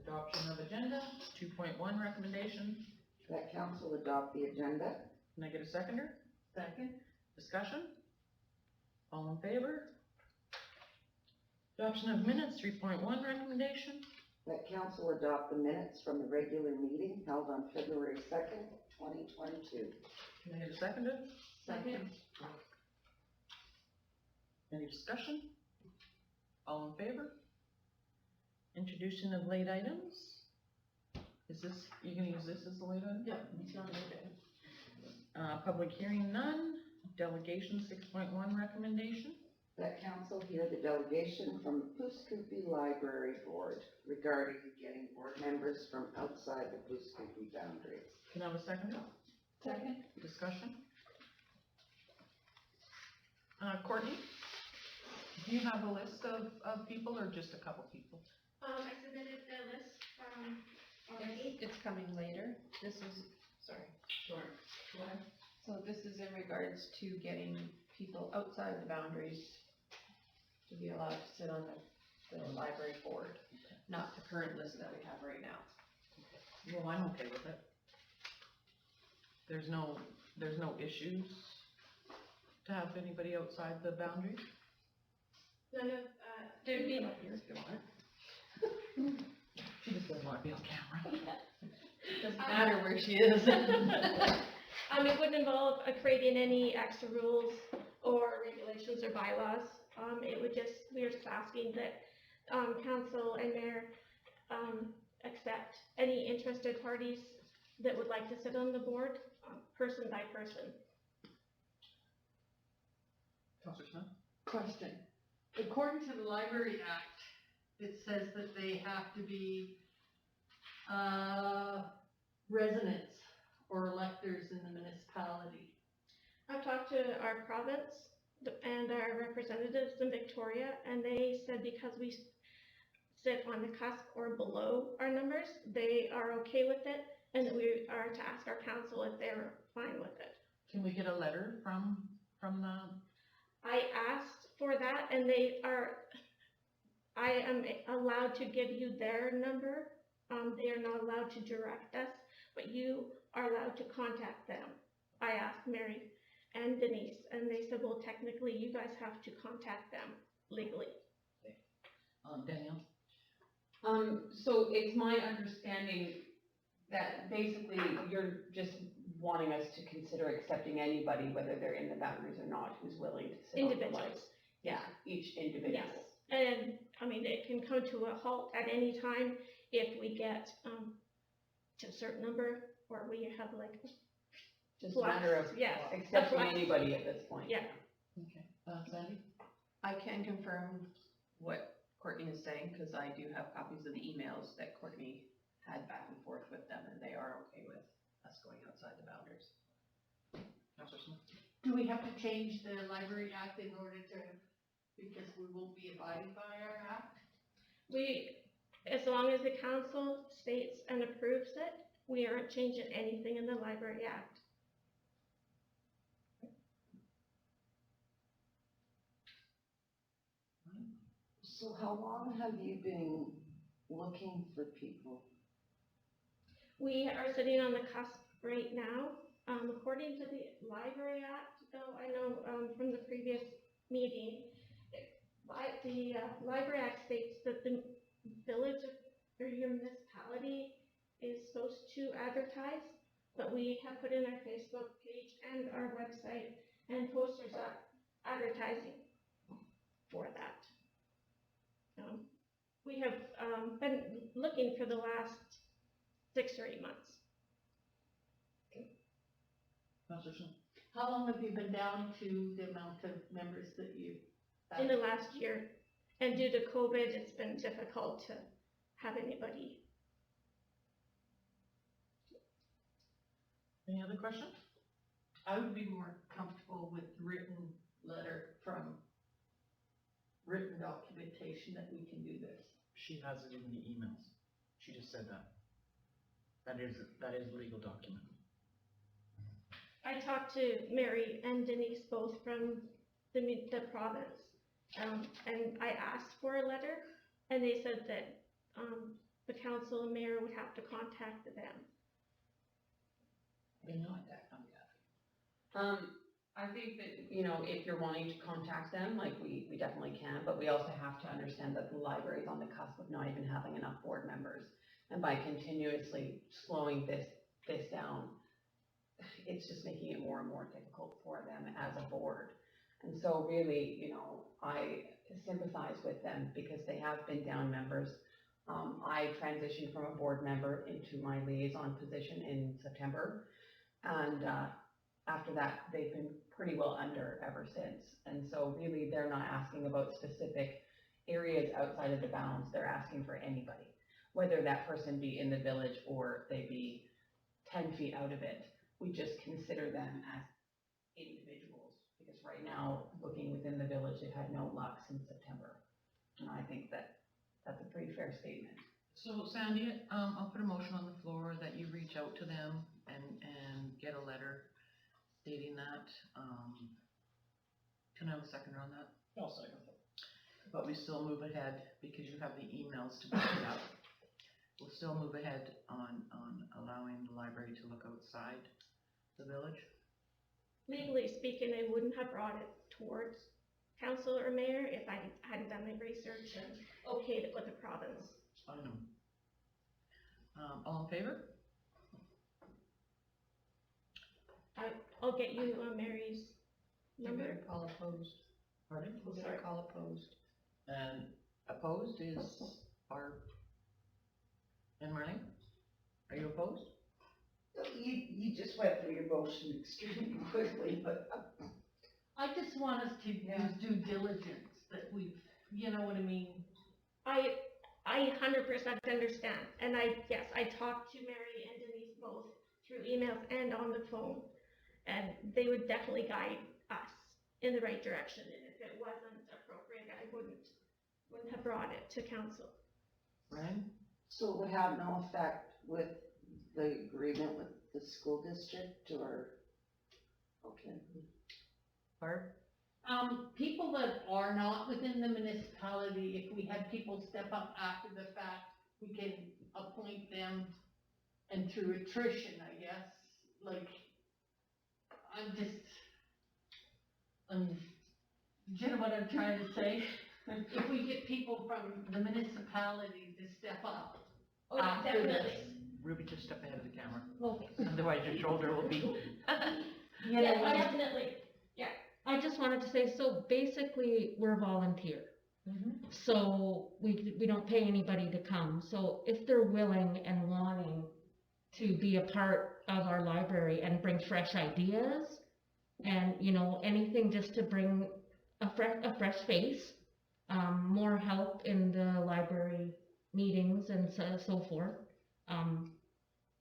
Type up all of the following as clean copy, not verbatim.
Adoption of agenda, 2.1 recommendation. That council adopt the agenda. Can I get a seconder? Second. Discussion? All in favor? Adoption of minutes, 3.1 recommendation. That council adopt the minutes from the regular meeting held on February 2nd, 2022. Can I get a seconder? Second. Any discussion? All in favor? Introduction of late items. Is this, you gonna use this as the late item? Yeah, it's not okay. Public hearing, none. Delegation, 6.1 recommendation. That council hear the delegation from the Pooskoopi Library Board regarding getting board members from outside the Pooskoopi boundaries. Can I have a seconder? Second. Discussion? Courtney, do you have a list of people or just a couple people? I submitted the list already. It's coming later. This is, sorry. Sure. Go ahead. So this is in regards to getting people outside the boundaries to be allowed to sit on the library board, not the current list that we have right now. Well, I'm okay with it. There's no issues to have anybody outside the boundaries? None of, There'd be not here if you want it. She just doesn't want to be on camera. Doesn't matter where she is. it wouldn't involve creating any extra rules or regulations or bylaws. It would just, we are just asking that, council and mayor, accept any interested parties that would like to sit on the board, person by person. Councilor Smith? Question. According to the Library Act, it says that they have to be, residents or electors in the municipality. I've talked to our province and our representatives in Victoria, and they said because we sit on the cusp or below our numbers, they are okay with it, and that we are to ask our council if they're fine with it. Can we get a letter from the, I asked for that, and I am allowed to give you their number. They are not allowed to direct us, but you are allowed to contact them. I asked Mary and Denise, and they said, well, technically, you guys have to contact them legally. Danielle? So it's my understanding that basically you're just wanting us to consider accepting anybody, whether they're in the boundaries or not, who's willing to sit on the Individuals. lights. Yeah, each individual. Yes, and, it can come to a halt at any time if we get, to a certain number, or we have like, Just a matter of yes, accepting flux. anybody at this point. yeah. Okay. Sandy? I can confirm what Courtney is saying, because I do have copies of the emails that Courtney had back and forth with them, and they are okay with us going outside the boundaries. Councilor Smith? Do we have to change the Library Act in order to, because we won't be abiding by our act? As long as the council states and approves it, we aren't changing anything in the Library Act. So how long have you been looking for people? We are sitting on the cusp right now. According to the Library Act, though, I know from the previous meeting, the Library Act states that the village or your municipality is supposed to advertise, but we have put in our Facebook page and our website and posters up advertising for that. We have been looking for the last 6 or 8 months. Councilor Smith? How long have you been down to the amount of members that you have? In the last year, and due to COVID, it's been difficult to have anybody. Any other questions? I would be more comfortable with written letter from written documentation that we can do this. She has it in the emails. She just said that. That is a legal document. I talked to Mary and Denise both from the province, and I asked for a letter, and they said that the council and mayor would have to contact them. They know that, I'm I think that, you know, if you're wanting to contact them, like, we definitely can, but we also have to understand that the library is on the cusp of not even having enough board members. And by continuously slowing this down, it's just making it more and more difficult for them as a board. And so really, you know, I sympathize with them because they have been down members. I transitioned from a board member into my liaison position in September. And, after that, they've been pretty well under ever since. And so really, they're not asking about specific areas outside of the bounds. They're asking for anybody, whether that person be in the village or they be 10 feet out of it. We just consider them as individuals, because right now, looking within the village, they've had no luck since September. And I think that that's a pretty fair statement. So Sandy, I'll put a motion on the floor that you reach out to them and get a letter stating that. Can I have a seconder on that? I'll second that. But we still move ahead because you have the emails to back it up. We'll still move ahead on allowing the library to look outside the village. Legally speaking, I wouldn't have brought it towards council or mayor if I hadn't done my research and okayed it with the province. I know. All in favor? I'll get you Mary's You number. better call opposed. Pardon? You better call opposed. And opposed is Barb and Marlene? Are you opposed? You just went through your motion extremely quickly, but I just want us to use due diligence, that we've, you know what I mean? I 100% understand, and yes, I talked to Mary and Denise both through emails and on the phone, and they would definitely guide us in the right direction, and if it wasn't appropriate, I wouldn't have brought it to council. Ryan? so it would have no effect with the agreement with the school district or, okay. Barb? People that are not within the municipality, if we had people step up after the fact, we can appoint them, and through attrition, I guess, like, you know what I'm trying to say? If we get people from the municipality to step up Oh, after this, definitely. Ruby, just step ahead of the camera. Okay. Otherwise your shoulder will be. you know, Yes, like- definitely. I just wanted to say, so basically, we're volunteer. So we don't pay anybody to come. So if they're willing and wanting to be a part of our library and bring fresh ideas and, you know, anything just to bring a fresh face, more help in the library meetings and so forth,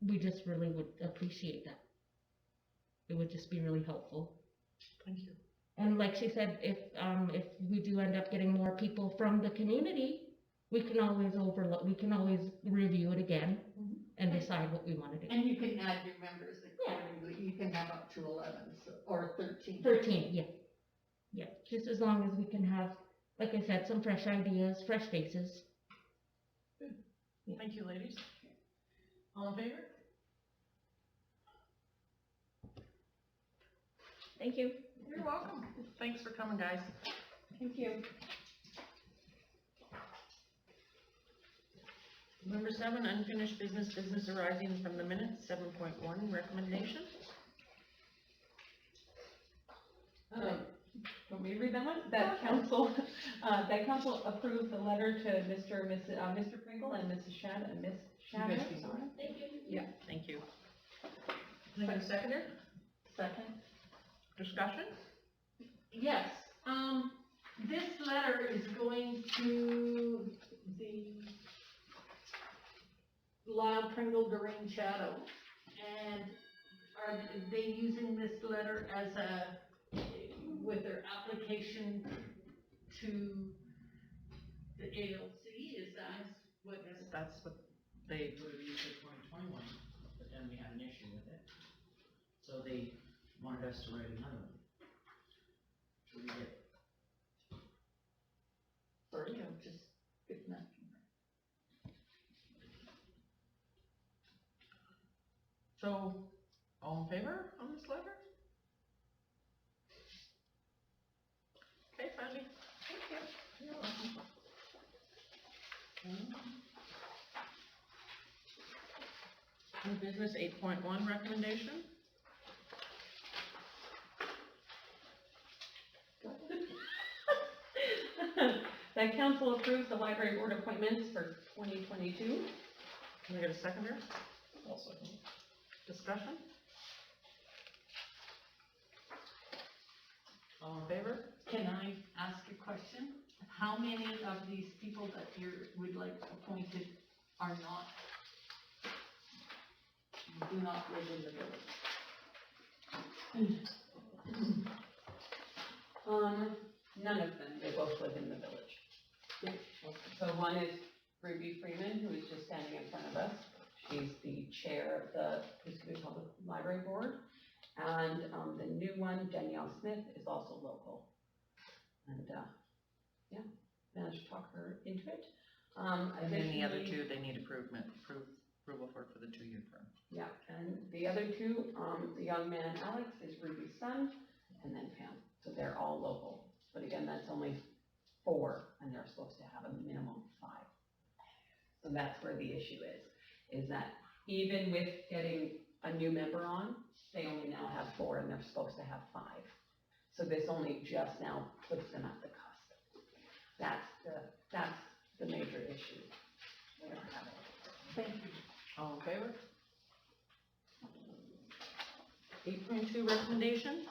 we just really would appreciate that. It would just be really helpful. Thank you. And like she said, if we do end up getting more people from the community, we can always review it again and decide what we want to do. and you can add your members accordingly, you can have up to 11, or 13. 13, yeah. Yeah, just as long as we can have, like I said, some fresh ideas, fresh faces. Thank you, ladies. All in favor? Thank you. You're welcome. Thanks for coming, guys. Thank you. Number 7, unfinished business arising from the minutes, 7.1, recommendation. Want me to read that one? That council approved the letter to Mr. Pringle and Mrs. Shannon, and Miss Shannon, guys can- sorry. Thank you. Yeah. Thank you. Can I get a seconder? Second. Discussion? Yes, this letter is going to the Lyle Pringle Doreen Shadow. And are they using this letter as with their application to the ALC? Is that what? That's what they would have used for 2021, but then we had an issue with it. So they wanted us to write another one. So we did. Sorry, I'm just getting that. So, all in favor on this letter? Okay, Sandy. Thank you. You're welcome. New business 8.1 recommendation. That council approves the library board appointments for 2022. Can I get a seconder? Also, Discussion? All in favor? Can I ask a question? How many of these people that you would like appointed are not, do not live in the village? None of them, they both live in the village. So one is Ruby Freeman, who is just standing in front of us. She's the chair of the Puscombe Public Library Board. And, the new one, Danielle Smith, is also local. And, yeah, managed to talk her into it. And then the other additionally- two, they need approval for the 2-year term. Yeah, and the other two, the young man Alex is Ruby's son, and then Pam. So they're all local. But again, that's only 4, and they're supposed to have a minimum of 5. So that's where the issue is that even with getting a new member on, they only now have 4, and they're supposed to have 5. So this only just now puts them at the cusp. That's the major issue. We don't have it. Thank you. All in favor? 8.2 recommendation.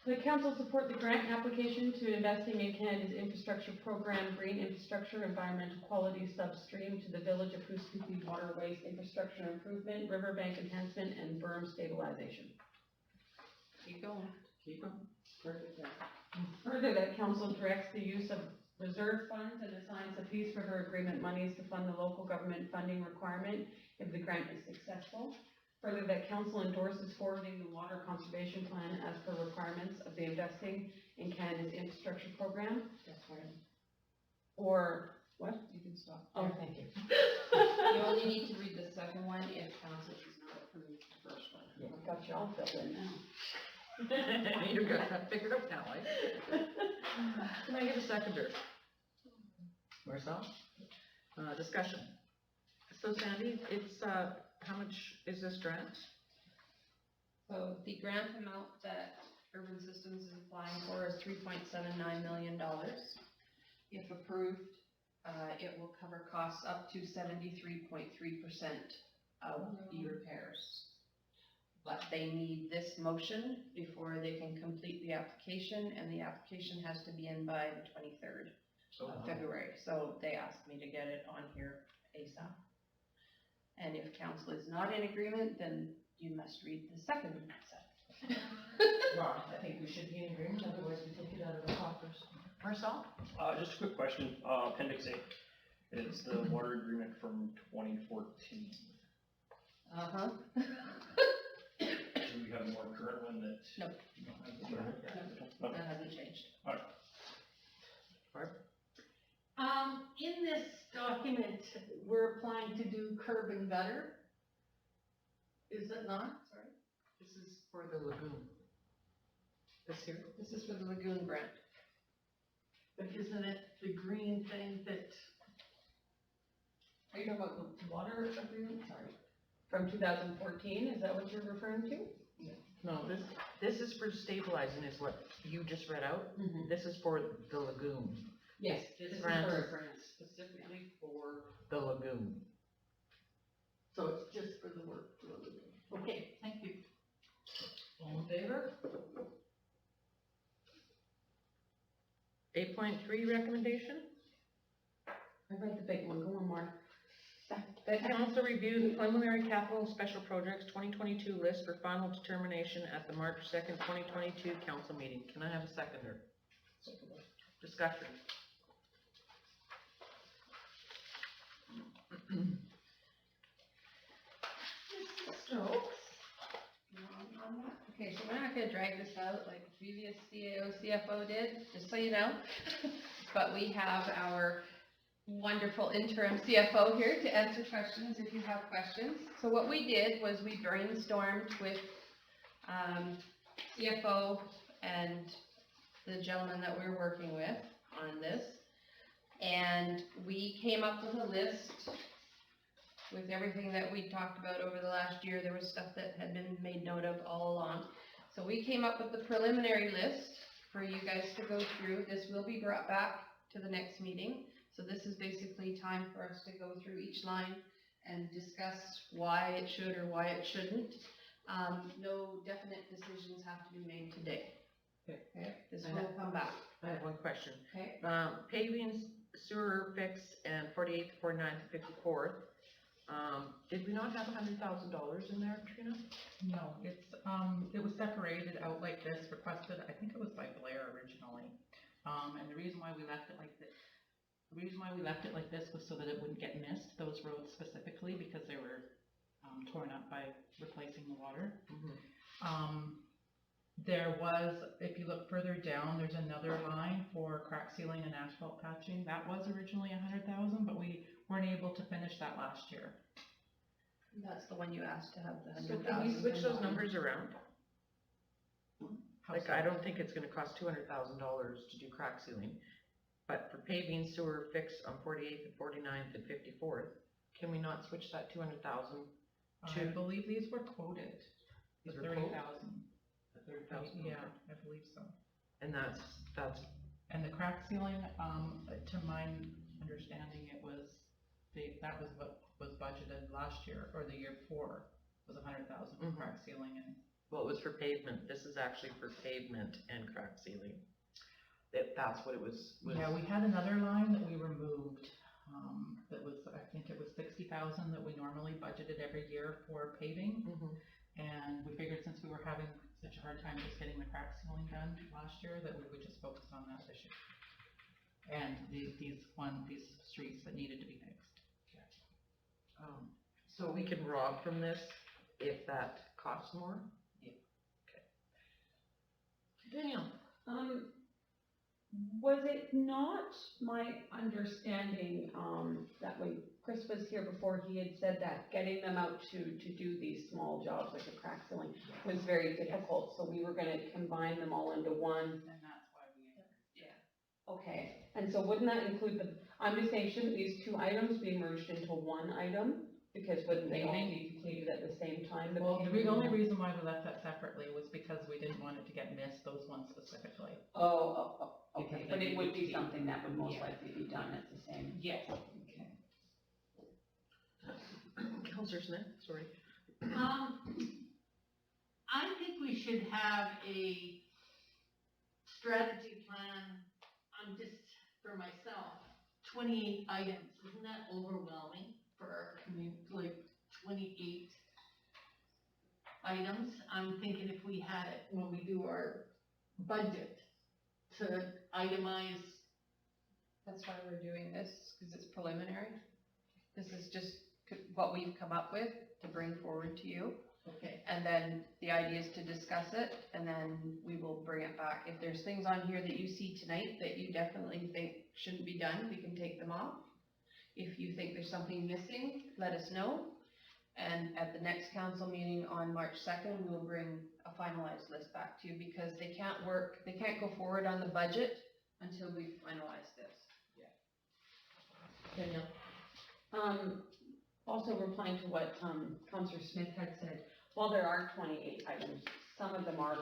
The council support the grant application to investing in Canada's infrastructure program, Green Infrastructure Environmental Quality Substream to the Village of Puscoopi Waterways Infrastructure Improvement, Riverbank Enhancement, and Berm Stabilization. Keep going. Keep them. Further, that council directs the use of reserve funds and assigns the Peace River Agreement monies to fund the local government funding requirement if the grant is successful. Further, that council endorses forwarding the water conservation plan as per requirements of the Investing in Canada's Infrastructure Program. That's fine. Or, what? You can stop. Oh, thank you. You only need to read the second one if council does not approve the first one. Yeah, got you all filled in now. You've got that figured out now, eh? Can I get a seconder? Marcel? Discussion. So Sandy, it's, how much is this grant? So the grant amount that Urban Systems is applying for is $3.79 million. If approved, it will cover costs up to 73.3% of e-repairs. But they need this motion before they can complete the application, and the application has to be in by the 23rd of February. So they asked me to get it on here ASAP. And if council is not in agreement, then you must read the second set. Well, I think we should be in agreement, otherwise we take it out of the coffers. Marcel? Just a quick question, appendix A, it's the water agreement from 2014. Uh-huh. Do we have a more current one that? No. No. That hasn't changed. In this document, we're applying to do curb and gutter. Is it not? Sorry. This is for the lagoon. This here? This is for the lagoon grant. But isn't it the green thing that, Are you talking about the water agreement? Sorry. From 2014, is that what you're referring to? No, this is for stabilizing is what you just read out. Mm-hmm. This is for the lagoon. Yes, This this is grant for is a grant. specifically for the lagoon. so it's just for the work for the lagoon? Okay, thank you. All in favor? 8.3 recommendation. I read the big one, go on, Mark. That council review the preliminary capital special projects 2022 list for final determination at the March 2nd, 2022 council meeting. Can I have a seconder? Discussion. Okay, so we're not gonna drag this out like the previous CAO, CFO did, just so you know. But we have our wonderful interim CFO here to answer questions if you have questions. So what we did was we brainstormed with CFO and the gentleman that we're working with on this. And we came up with a list with everything that we talked about over the last year. There was stuff that had been made note of all along. So we came up with the preliminary list for you guys to go through. This will be brought back to the next meeting. So this is basically time for us to go through each line and discuss why it should or why it shouldn't. No definite decisions have to be made today. Okay, this will come back. I have one question. Okay. Paving, sewer fix, and 48th, 49th, 54th. Did we not have $100,000 in there, Trina? No, it's, it was separated out like this, requested, I think it was by Blair originally. And the reason why we left it like this, was so that it wouldn't get missed, those roads specifically, because they were, torn up by replacing the water. There was, if you look further down, there's another line for crack sealing and asphalt patching. That was originally $100,000, but we weren't able to finish that last year. That's the one you asked to have the So 100,000. can we switch those numbers around? How Like, so? I don't think it's gonna cost $200,000 to do crack sealing, but for paving, sewer fix on 48th and 49th and 54th, can we not switch that 200,000? I believe these were quoted, the These were 30,000. quoted? The 30,000? Yeah, I believe so. And that's, And the crack sealing, to my understanding, it was, that was what was budgeted last year, or the year before, was $100,000 for Mhm. crack sealing and. well, it was for pavement, this is actually for pavement and crack sealing. That's what it was. Yeah, we had another line that we removed, that was, I think it was 60,000 that we normally budgeted every year for paving. Mhm. And we figured since we were having such a hard time just getting the crack sealing done last year, that we would just focus on that this year. And these streets that needed to be fixed. So we can rob from this if that costs more? Yeah. Okay. Danielle? Was it not my understanding, that when Chris was here before, he had said that getting them out to do these small jobs like the crack sealing was very difficult, so we were gonna combine them all into one? And that's why we. Okay, and so wouldn't that include I'm just saying, shouldn't these two items be merged into one item? Because wouldn't they all be completed at the same time? Well, the paving only and- reason why we left that separately was because we didn't want it to get missed, those ones specifically. Okay, Because but they it would needed to be be- something that would most Yeah. likely be done at the same. Yes. Okay. Counselor Smith, sorry. I think we should have a strategy plan, just for myself, 28 items, isn't that overwhelming for our community, like 28 items? I'm thinking if we had it when we do our budget, to itemize. That's why we're doing this, because it's preliminary. This is just what we've come up with to bring forward to you. Okay. And then the idea is to discuss it, and then we will bring it back. If there's things on here that you see tonight that you definitely think shouldn't be done, we can take them off. If you think there's something missing, let us know. And at the next council meeting on March 2nd, we will bring a finalized list back to you, because they can't go forward on the budget until we finalize this. Danielle? Also replying to what, Counselor Smith had said, while there are 28 items, some of them are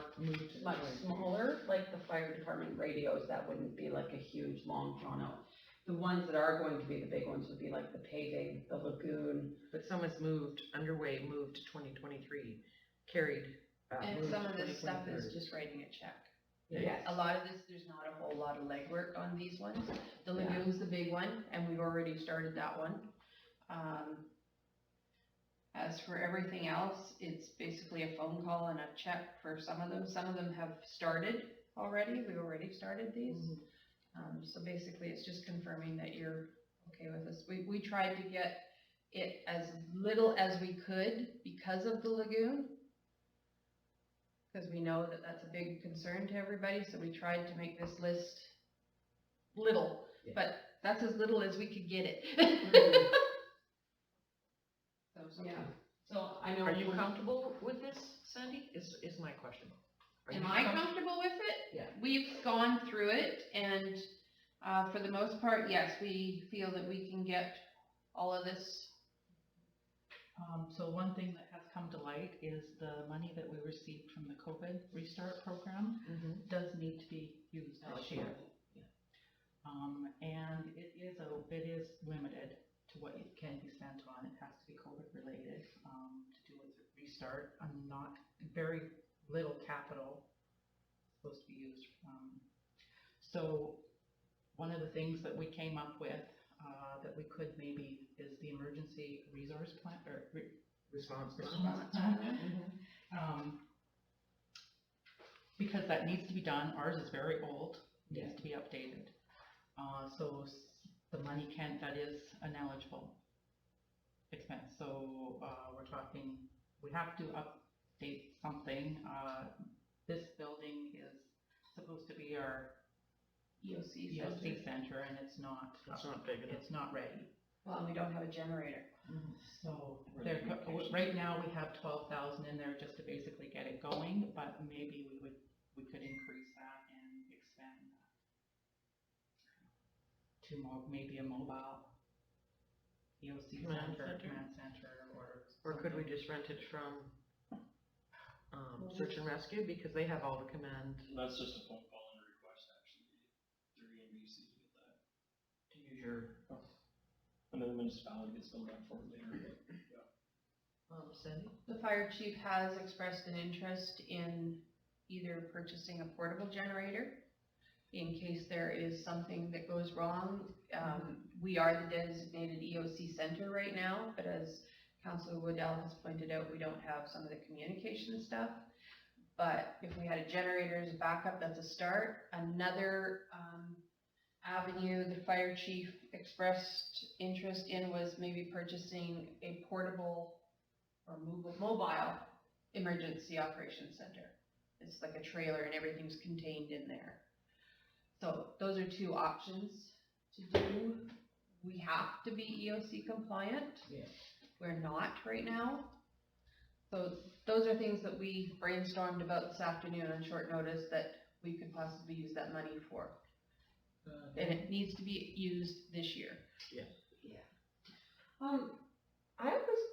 much smaller, like the fire department radios, that wouldn't be like a huge, long, drawn out. The ones that are going to be the big ones would be like the paving, the lagoon. But some is moved to 2023, carried. And moved some to of this stuff is 2023. just writing a check. Yes. A lot of this, there's not a whole lot of legwork on these ones. The lagoon's the big one, and we've already started that one. As for everything else, it's basically a phone call and a check for some of them. Some of them have started already, we already started these. So basically, it's just confirming that you're okay with this. We tried to get it as little as we could because of the lagoon. Because we know that that's a big concern to everybody, so we tried to make this list little. Yeah. But that's as little as we could get it. So, Yeah, so I know. Are you when- comfortable with this, Sandy, is my question. Are you am I com- comfortable with it? Yeah. We've gone through it, and, for the most part, yes, we feel that we can get all of this. So one thing that has come to light is the money that we received from the COVID restart program Mhm. does need to be used this year. And it is limited to what it can be spent on. It has to be COVID related, to do with the restart. Not, very little capital supposed to be used. So one of the things that we came up with, that we could maybe is the emergency resource plan, or Response. response plan. Because that needs to be done, ours is very old, needs to be updated. So the money that is an eligible expense, so, we're talking, we have to update something, this building is supposed to be our EOC EOC center, and it's not. It's not big enough. It's not ready. Well, we don't have a generator. So, Right. right now, we have 12,000 in there just to basically get it going, but maybe we could increase that and expand that to more, maybe a mobile EOC Command center, center. command center, or. Or could we something. just rent it from, search and rescue, because they have all the command That's just a phone call and a request, actually, through EMBC to get that. to use your, And then the municipality gets them back for it later. Sandy? The fire chief has expressed an interest in either purchasing a portable generator in case there is something that goes wrong. We are the designated EOC center right now, but as Councilor Woodell has pointed out, we don't have some of the communication stuff. But if we had a generator as a backup, that's a start. Another, avenue the fire chief expressed interest in was maybe purchasing a portable or mobile emergency operations center. It's like a trailer and everything's contained in there. So those are two options to do. We have to be EOC compliant. Yeah. We're not right now. So those are things that we brainstormed about this afternoon on short notice that we could possibly use that money for. And it needs to be used this year. I always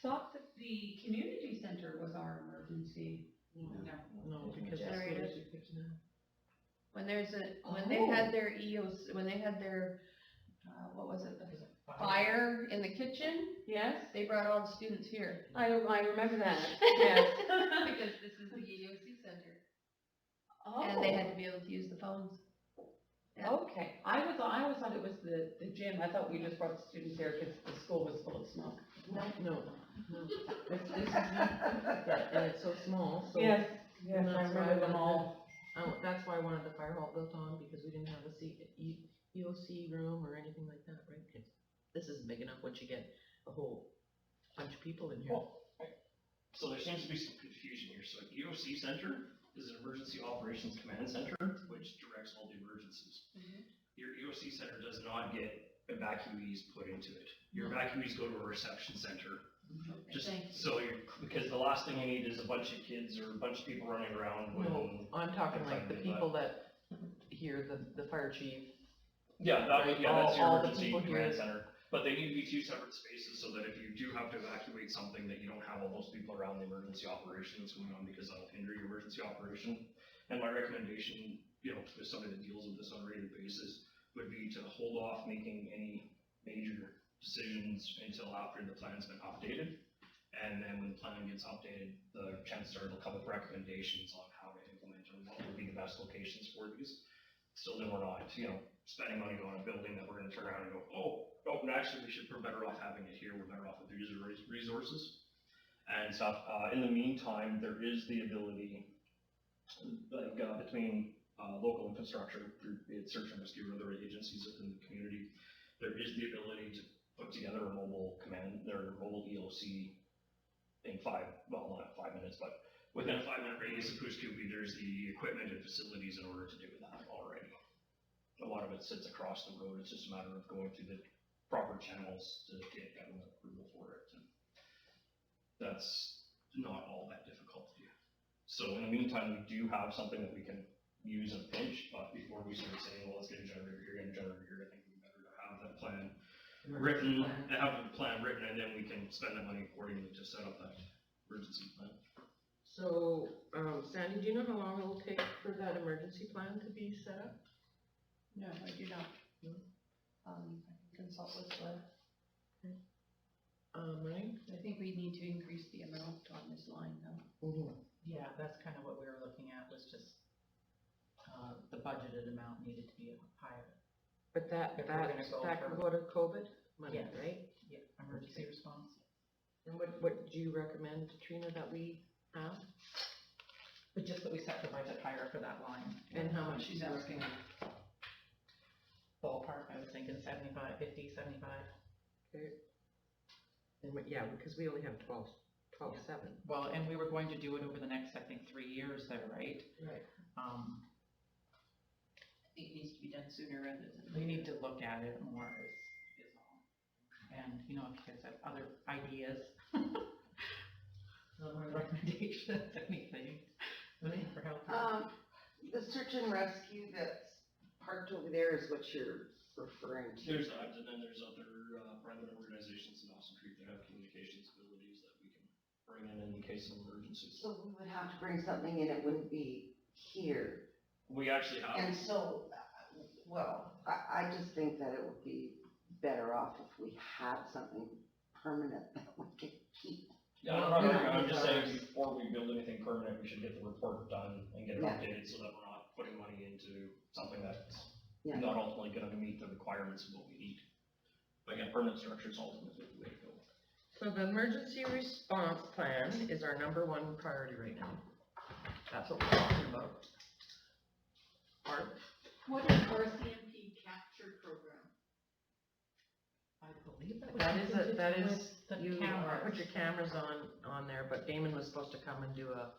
thought that the community center was our emergency. No, because that's what Generators. it is now. When they had their EOS, when they had their, what was it, the fire in the kitchen, Yes, they brought all the students here. I remember that, yes. Because this is the EOC center, Oh, and they had to be able to use the phones. Yeah. okay, I always thought it was the gym, I thought we just brought the students there because the school was full of smoke. No. This is, yeah, and it's so small, so. Yes, yes, And I that's why remember them wanted all. that's why I wanted the fire hall built on, because we didn't have a EOC room or anything like that, right? This isn't big enough once you get a whole bunch of people in here. Well, so there seems to be some confusion here. So EOC center is an emergency operations command center, which directs all the emergencies. Your EOC center does not get evacuees put into it. Your evacuees go to a reception center. Just Thanks. so because the last thing you need is a bunch of kids or a bunch of people running around when. No, I'm talking like the Affected, people that hear the fire chief. Yeah, that's All your the emergency people command here. center. But they need to be two separate spaces so that if you do have to evacuate something, that you don't have all those people around the emergency operation that's going on, because that'll hinder your emergency operation. And my recommendation, to somebody that deals with this on a regular basis, would be to hold off making any major decisions until after the plan's been updated. And then when the plan gets updated, the chances are it'll come with recommendations on how to implement or what would be the best locations for these. So then we're not, spending money on a building that we're gonna turn around and go, oh, and actually we're better off having it here, we're better off with these resources and stuff. In the meantime, there is the ability, like, between, local infrastructure, through be it search and rescue or other agencies within the community, there is the ability to put together a mobile command, or mobile EOC in not 5 minutes, but within a 5-minute radius of Pouce Coupe, there's the equipment and facilities in order to do that already. a lot of it sits across the road, it's just a matter of going through the proper channels to get government approval for it. And that's not all that difficult to do. So in the meantime, we do have something that we can use in a pinch, but before we start saying, well, let's get a generator here and a generator here, I think we better to have that plan written, and then we can spend that money accordingly to set up that emergency plan. So, Sandy, do you know how long it will take for that emergency plan to be set up? No, I do not. No? I can consult with Blair. Right? I think we need to increase the amount on this line though. Yeah, that's kind of what we were looking at, was just, the budgeted amount needed to be higher. But that If we're gonna go can for- go to COVID money, Yes. right? Yeah, emergency response. And what do you recommend, Trina, that we have? But just that we set the budget higher for that line. And how much She's asking. Ballpark, I was thinking 75, 50, 75. Okay. And yeah, because we only have 12.7. Well, and we were going to do it over the next, I think, 3 years there, right? Right. It needs to be done sooner rather than. We need to look at it more is all. And, you know, if you guys have other ideas, other recommendations, anything, looking for help. The search and rescue that's parked over there is what you're referring to. There's that, and then there's other private organizations in Dawson Creek that have communications abilities that we can bring in case of emergencies. So we would have to bring something in, it wouldn't be here. We actually have. And so, well, I just think that it would be better off if we had something permanent that we could keep. Yeah, I'm not arguing, I'm just saying before we build anything permanent, we should get the report done and get it Yeah. updated so that we're not putting money into something that's Yeah. not ultimately gonna meet the requirements of what we need. But again, permanent structure is ultimately the way to go. So the emergency response plan is our #1 priority right now. That's what we're talking about. Barb? What is RCMP capture program? I believe that That is, that with is, the you cameras. put your cameras on there, but Damon was supposed to come and do a,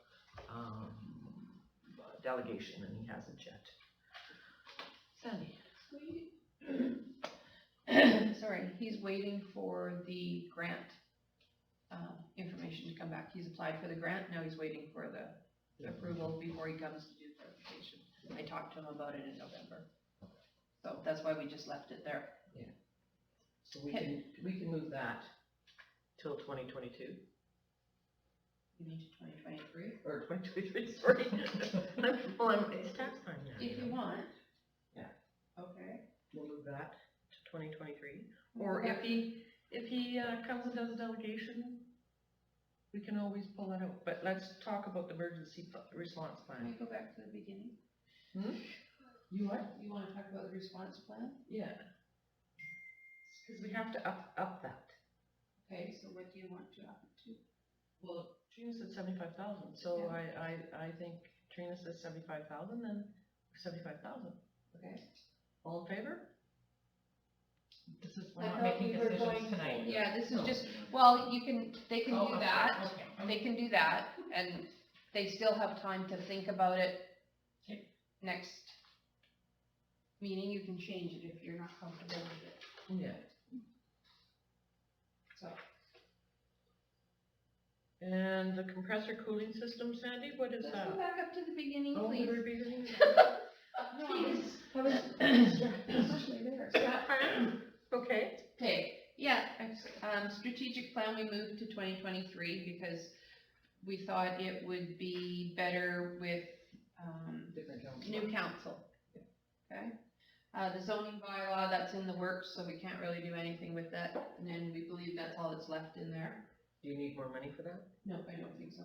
delegation, and he hasn't yet. Sandy? Sorry, he's waiting for the grant, information to come back. He's applied for the grant, now he's waiting for the approval before he comes to do verification. I talked to him about it in November. So that's why we just left it there. So we can move that till 2022, You need to 2023, or 2023, sorry. Well, it's tax time now. if you want. Yeah. Okay. We'll move that to 2023, or if he comes and does a delegation, we can always pull that out, but let's talk about the emergency response Can plan. we go back to the beginning? You what? You wanna talk about the response plan? Yeah. Because we have to up that. Okay, so what do you want to up it to? Well, Trina said 75,000, so I think Trina says 75,000, then 75,000. Okay. All in favor? This is, we're I not thought making we were decisions going- tonight. Yeah, this is just, well, they can Oh, do okay, that. okay. They can do that, and they still have time to think about it. Okay. Next meeting, you can change it if you're not comfortable with it, Yeah. so. And the compressor cooling system, Sandy, what is Let's that? go back up to the beginning, Oh, please. we're beginning. Especially there. Strat plan? Okay. Okay, yeah, strategic plan, we moved to 2023 because we thought it would be better with, Different council. new council. Okay? The zoning bylaw, that's in the works, so we can't really do anything with that, and then we believe that's all that's left in there. Do you need more money for that? No, I don't think so.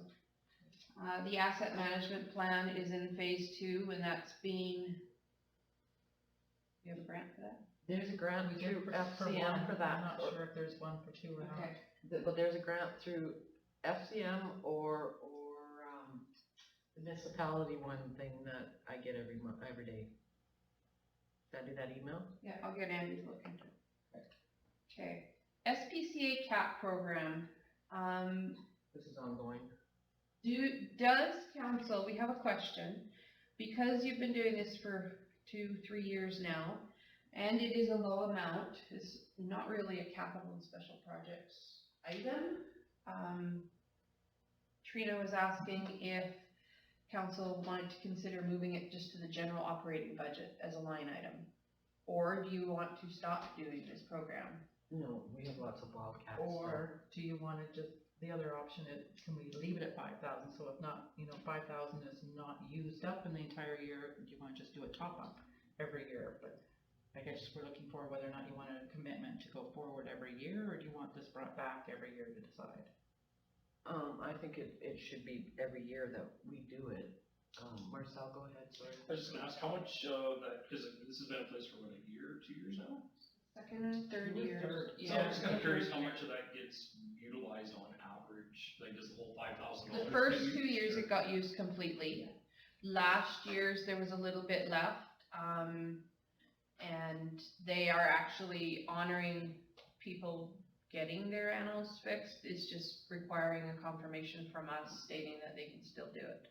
The asset management plan is in phase 2, and that's being, you have a grant for that? There's a grant We did through for FCM one, for I'm that. not sure if there's one for two or not. Okay, But there's a grant through FCM or the municipality one thing that I get every month, every day. Did I do that email? yeah, I'll get Andy to look into it. Okay, SPCA CAP program, This is ongoing. does council, we have a question, because you've been doing this for to 3 years now. And it is a low amount, it's not really a capital and special projects item. Trina was asking if council wanted to consider moving it just to the general operating budget as a line item. Or do you want to stop doing this program? No, we have lots of wildcats. Or do you wanna just, the other option is, can we leave it at 5,000, so if not, 5,000 is not used up in the entire year, do you wanna just do a top up every year? But I guess we're looking for whether or not you want a commitment to go forward every year, or do you want this brought back every year to decide? I think it should be every year that we do it. Marcel, go ahead, sorry. I was just gonna ask, how much, that, cause this has been in place for what, a year, 2 years now? Second and third year. So I'm just kinda curious how much of that gets utilized on average, like does the whole $5,000? The first 2 years it got used completely. Last year's there was a little bit left, and they are actually honoring people getting their animals fixed. It's just requiring a confirmation from us stating that they can still do it.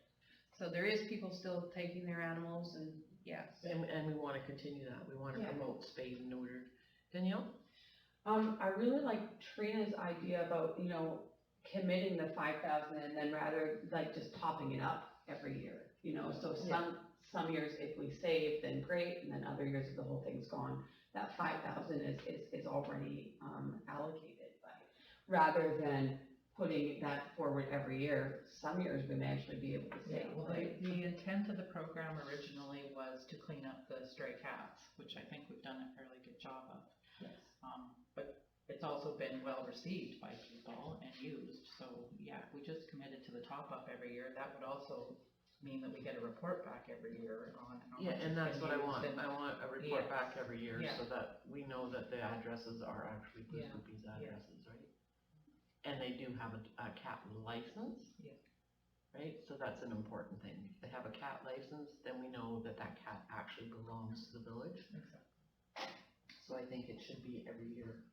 So there is people still taking their animals, and yes. And we wanna continue that, we wanna Yeah. promote spayed and neutered. Danielle? I really like Trina's idea about, committing the 5,000 and then rather like just topping it up every year, so some years if we save, then great, and then other years if the whole thing's gone, that 5,000 is already, allocated, but rather than putting that forward every year, some years we may actually be able to Yeah, save, well, right? the intent of the program originally was to clean up the stray cats, which I think we've done a fairly good job of. Yes. But it's also been well received by people and used, so yeah, if we just committed to the top up every year, that would also mean that we get a report back every year on how Yeah, much and it's that's been what I used, want, and- I want a report Yes. back every year Yeah. so that we know that the addresses are actually Yeah. Pooscoopies Yeah. addresses, right? And they do have a cat license. Yeah. Right, so that's an important thing, if they have a cat license, then we know that that cat actually belongs to the village, Exactly. so I think it should be every year.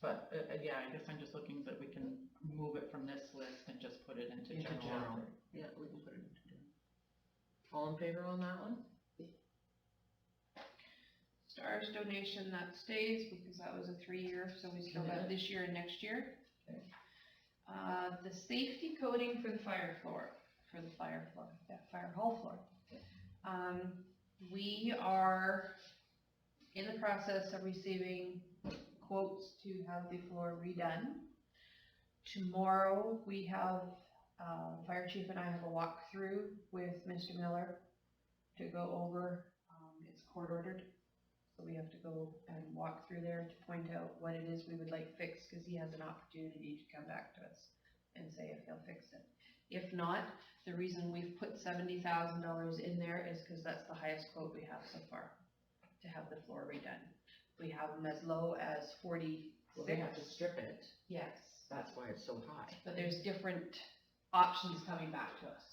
But, yeah, I guess I'm just looking that we can move it from this list and just put it into Into general. general. operating. Yeah, we can put it into general. All in favor on that one? Stars donation, that stays because that was a 3-year, so we still got this year and next year. Okay. The safety coating for the fire hall floor. We are in the process of receiving quotes to have the floor redone. Tomorrow, we have, fire chief and I have a walkthrough with Mr. Miller to go over, it's court ordered. So we have to go and walk through there to point out what it is we would like fixed, cause he has an opportunity to come back to us and say if he'll fix it. If not, the reason we've put $70,000 in there is cause that's the highest quote we have so far, to have the floor redone. We have them as low as 46. Well, they have to strip it, Yes, that's why it's so high. but there's different options coming back to us,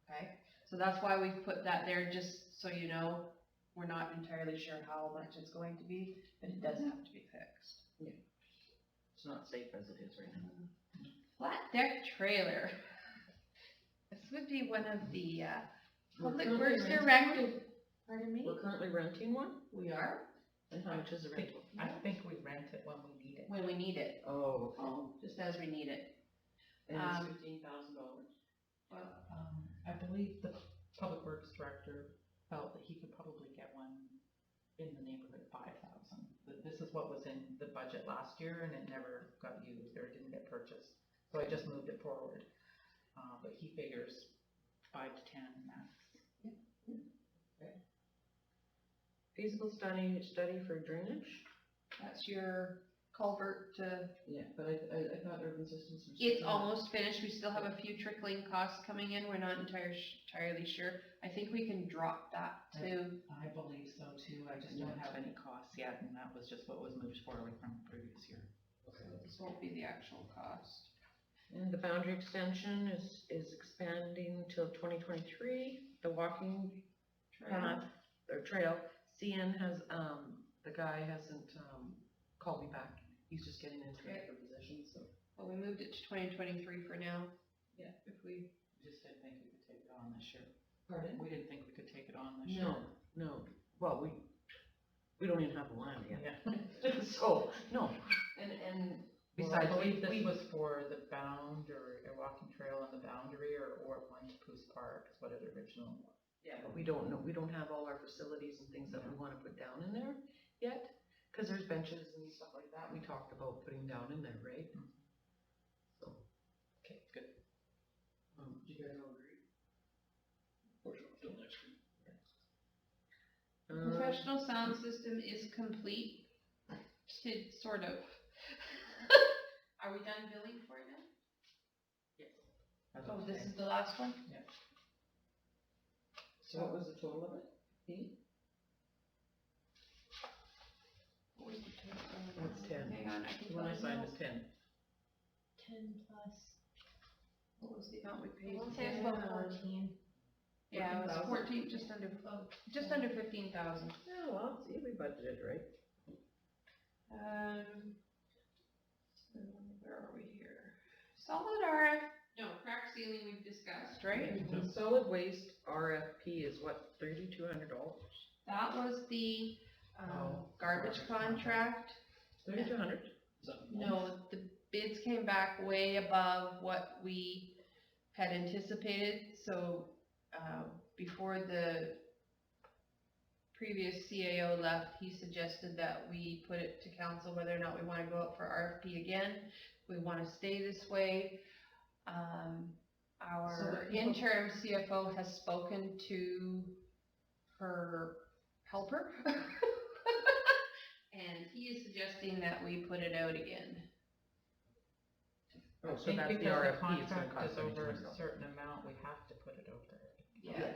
okay? So that's why we've put that there, just so you know, we're not entirely sure how much it's going to be, but it does have to be fixed. It's not safe as it is right now. Flat deck trailer. This would be one of the, public We're works currently directed. Pardon me? We're currently renting one, We are, and how much is the rental? I think we rent it when we need it. when we need it, Oh, just as we need it. and it's $15,000. Well, I believe the public works director felt that he could probably get one in the neighborhood of 5,000. This is what was in the budget last year, and it never got used, or it didn't get purchased, so I just moved it forward. But he figures 5 to 10 max. Feasible study for drainage? that's your culvert to Yeah, but I thought urban systems were. It's almost finished, we still have a few trickling costs coming in, we're not entirely sure. I think we can drop that to, I believe so too, I just don't have any costs yet, and that was just what was moved forward from the previous year. this won't be the actual cost. And the boundary extension is expanding till 2023, the walking path, or trail. CN has, the guy hasn't, called me back, he's just getting into it for position, so. Well, we moved it to 2023 for now. Yeah. If we, We just didn't think we could take it on this year. Pardon? We didn't think we could take it on this year. No, No, well, we don't even have the land yet. Yeah. So, no, and besides, Well, I believe we, this was for the boundary, a walking trail on the boundary, or one to Poos Park, is what it originally was. yeah, but we don't know, we don't have all our facilities and things that we wanna put down in there yet. Cause there's benches and stuff like that we talked about putting down in there, right? So, Okay, good. Do you guys all agree? Push it off till next week. Professional sound system is complete, sort of. Are we done billing for it now? as Oh, I'm this saying. is the last one? So what was the total of it? What was the total? It's 10. Hang on, I can The one I tell you signed now. is 10. 10 plus, what was the amount we paid? I'll say it's about 14. Yeah, it was 14,000? 14, just under 15,000. Yeah, well, see, we budgeted, right? So where are we here? Solid RF, no, crack ceiling we've discussed, right? The solid waste RFP is what, $3,200? That was the, Oh, garbage contract. 3,200? Is that? No, the bids came back way above what we had anticipated, so, before the previous CAO left, he suggested that we put it to council whether or not we wanna go out for RFP again. We wanna stay this way. So Our the people- interim CFO has spoken to her helper. And he is suggesting that we put it out again. Oh, I so think that's the because RFP, it's gonna contract cost is over a $3,200. certain amount, we have to put it over. Yeah.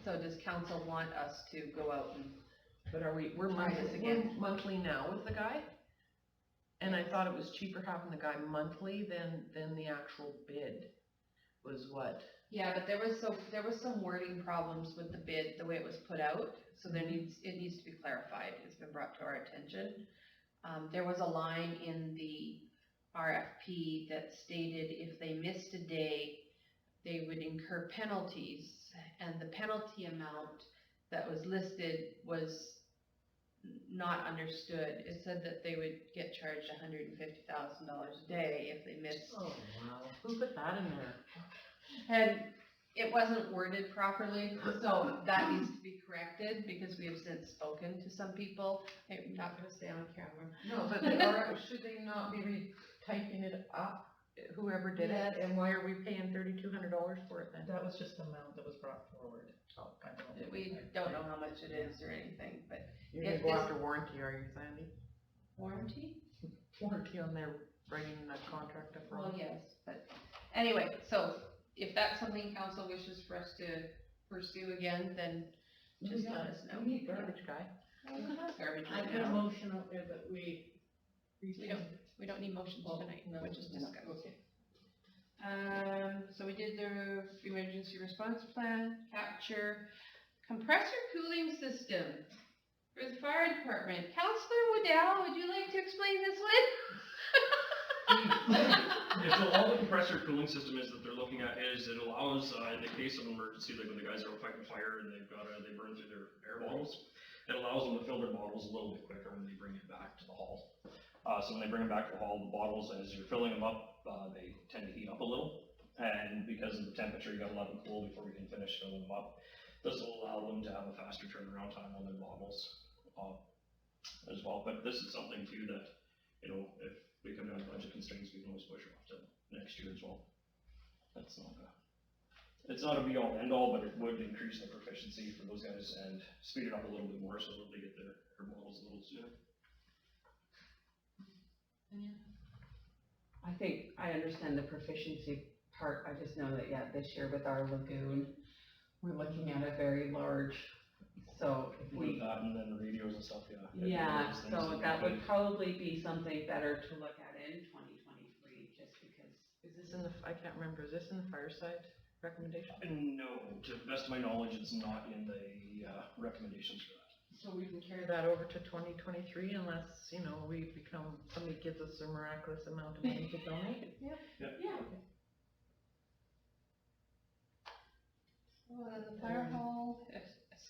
So does council want us to go out and, But we're Try monthly, this again. we're monthly now with the guy? And I thought it was cheaper having the guy monthly than the actual bid was what? yeah, but there was some wording problems with the bid, the way it was put out, so it needs to be clarified, it's been brought to our attention. There was a line in the RFP that stated if they missed a day, they would incur penalties, and the penalty amount that was listed was not understood. It said that they would get charged $150,000 a day if they missed. Oh, wow. Who put that in there? And it wasn't worded properly, so that needs to be corrected, because we have since spoken to some people. I'm not gonna stay on camera. No, but should they not be retyping it up, whoever did it? Yes. And why are we paying $3,200 for it then? That was just the amount that was brought forward. Oh, I don't. We don't know how much it is or anything, but You're gonna If go this- after warranty, are you, Sandy? warranty? Warranty on their bringing that contract up Well, wrong? yes, but anyway, so if that's something council wishes for us to pursue again, then just let us know. We need garbage guy. Garbage I right put a now. motion out there that we. We don't need motions Oh, tonight, no, we're just no, discussing. okay. So we did the emergency response plan, capture, compressor cooling system for the fire department. Counselor Waddell, would you like to explain this one? Yeah, so all the compressor cooling system is that they're looking at is it allows, in the case of an emergency, like when the guys are out fighting fire and they burn through their air bottles, it allows them to fill their bottles a little bit quicker when they bring it back to the hall. So when they bring them back to the hall, the bottles, as you're filling them up, they tend to heat up a little. And because of the temperature, you gotta let them cool before we can finish filling them up. This will allow them to have a faster turnaround time on their bottles, as well. But this is something too that, you know, if we come down to budget constraints, we can always push it off to next year as well. That's not it's not a be all end all, but it would increase the proficiency for those guys and speed it up a little bit more so that they get their bottles a little sooner. I think I understand the proficiency part, I just know that, yeah, this year with our lagoon, we're looking at a very large, so if With we, that and then radios and stuff, yeah. yeah, Those things so we that could- would probably be something better to look at in 2023, just because. Is this in the, I can't remember, is this in the fireside recommendation? No, to the best of my knowledge, it's not in the recommendations for that. So we can carry that over to 2023 unless, you know, somebody gives us a miraculous amount of money to donate? The fire hall,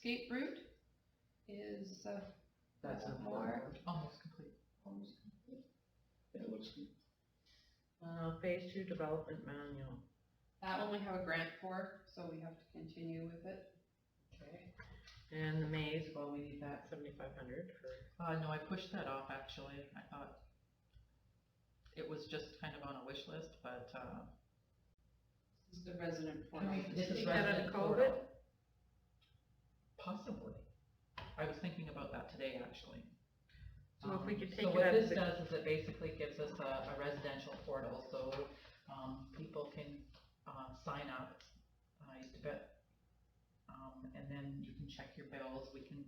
escape route is, That's a more. Almost complete. Yeah, it looks good. Phase 2 development manual. That one we have a grant for, so we have to continue with it. Okay. And the maze, well, we need that 7,500 for, No, I pushed that off, actually. I thought it was just kind of on a wish list, but, This is the resident portal. This is Take that out of resident COVID? portal. Possibly. I was thinking about that today, actually. So if we could take So it what out this of the, does is it basically gives us a residential portal, so, people can, sign up, used to bet. And then you can check your bills, we can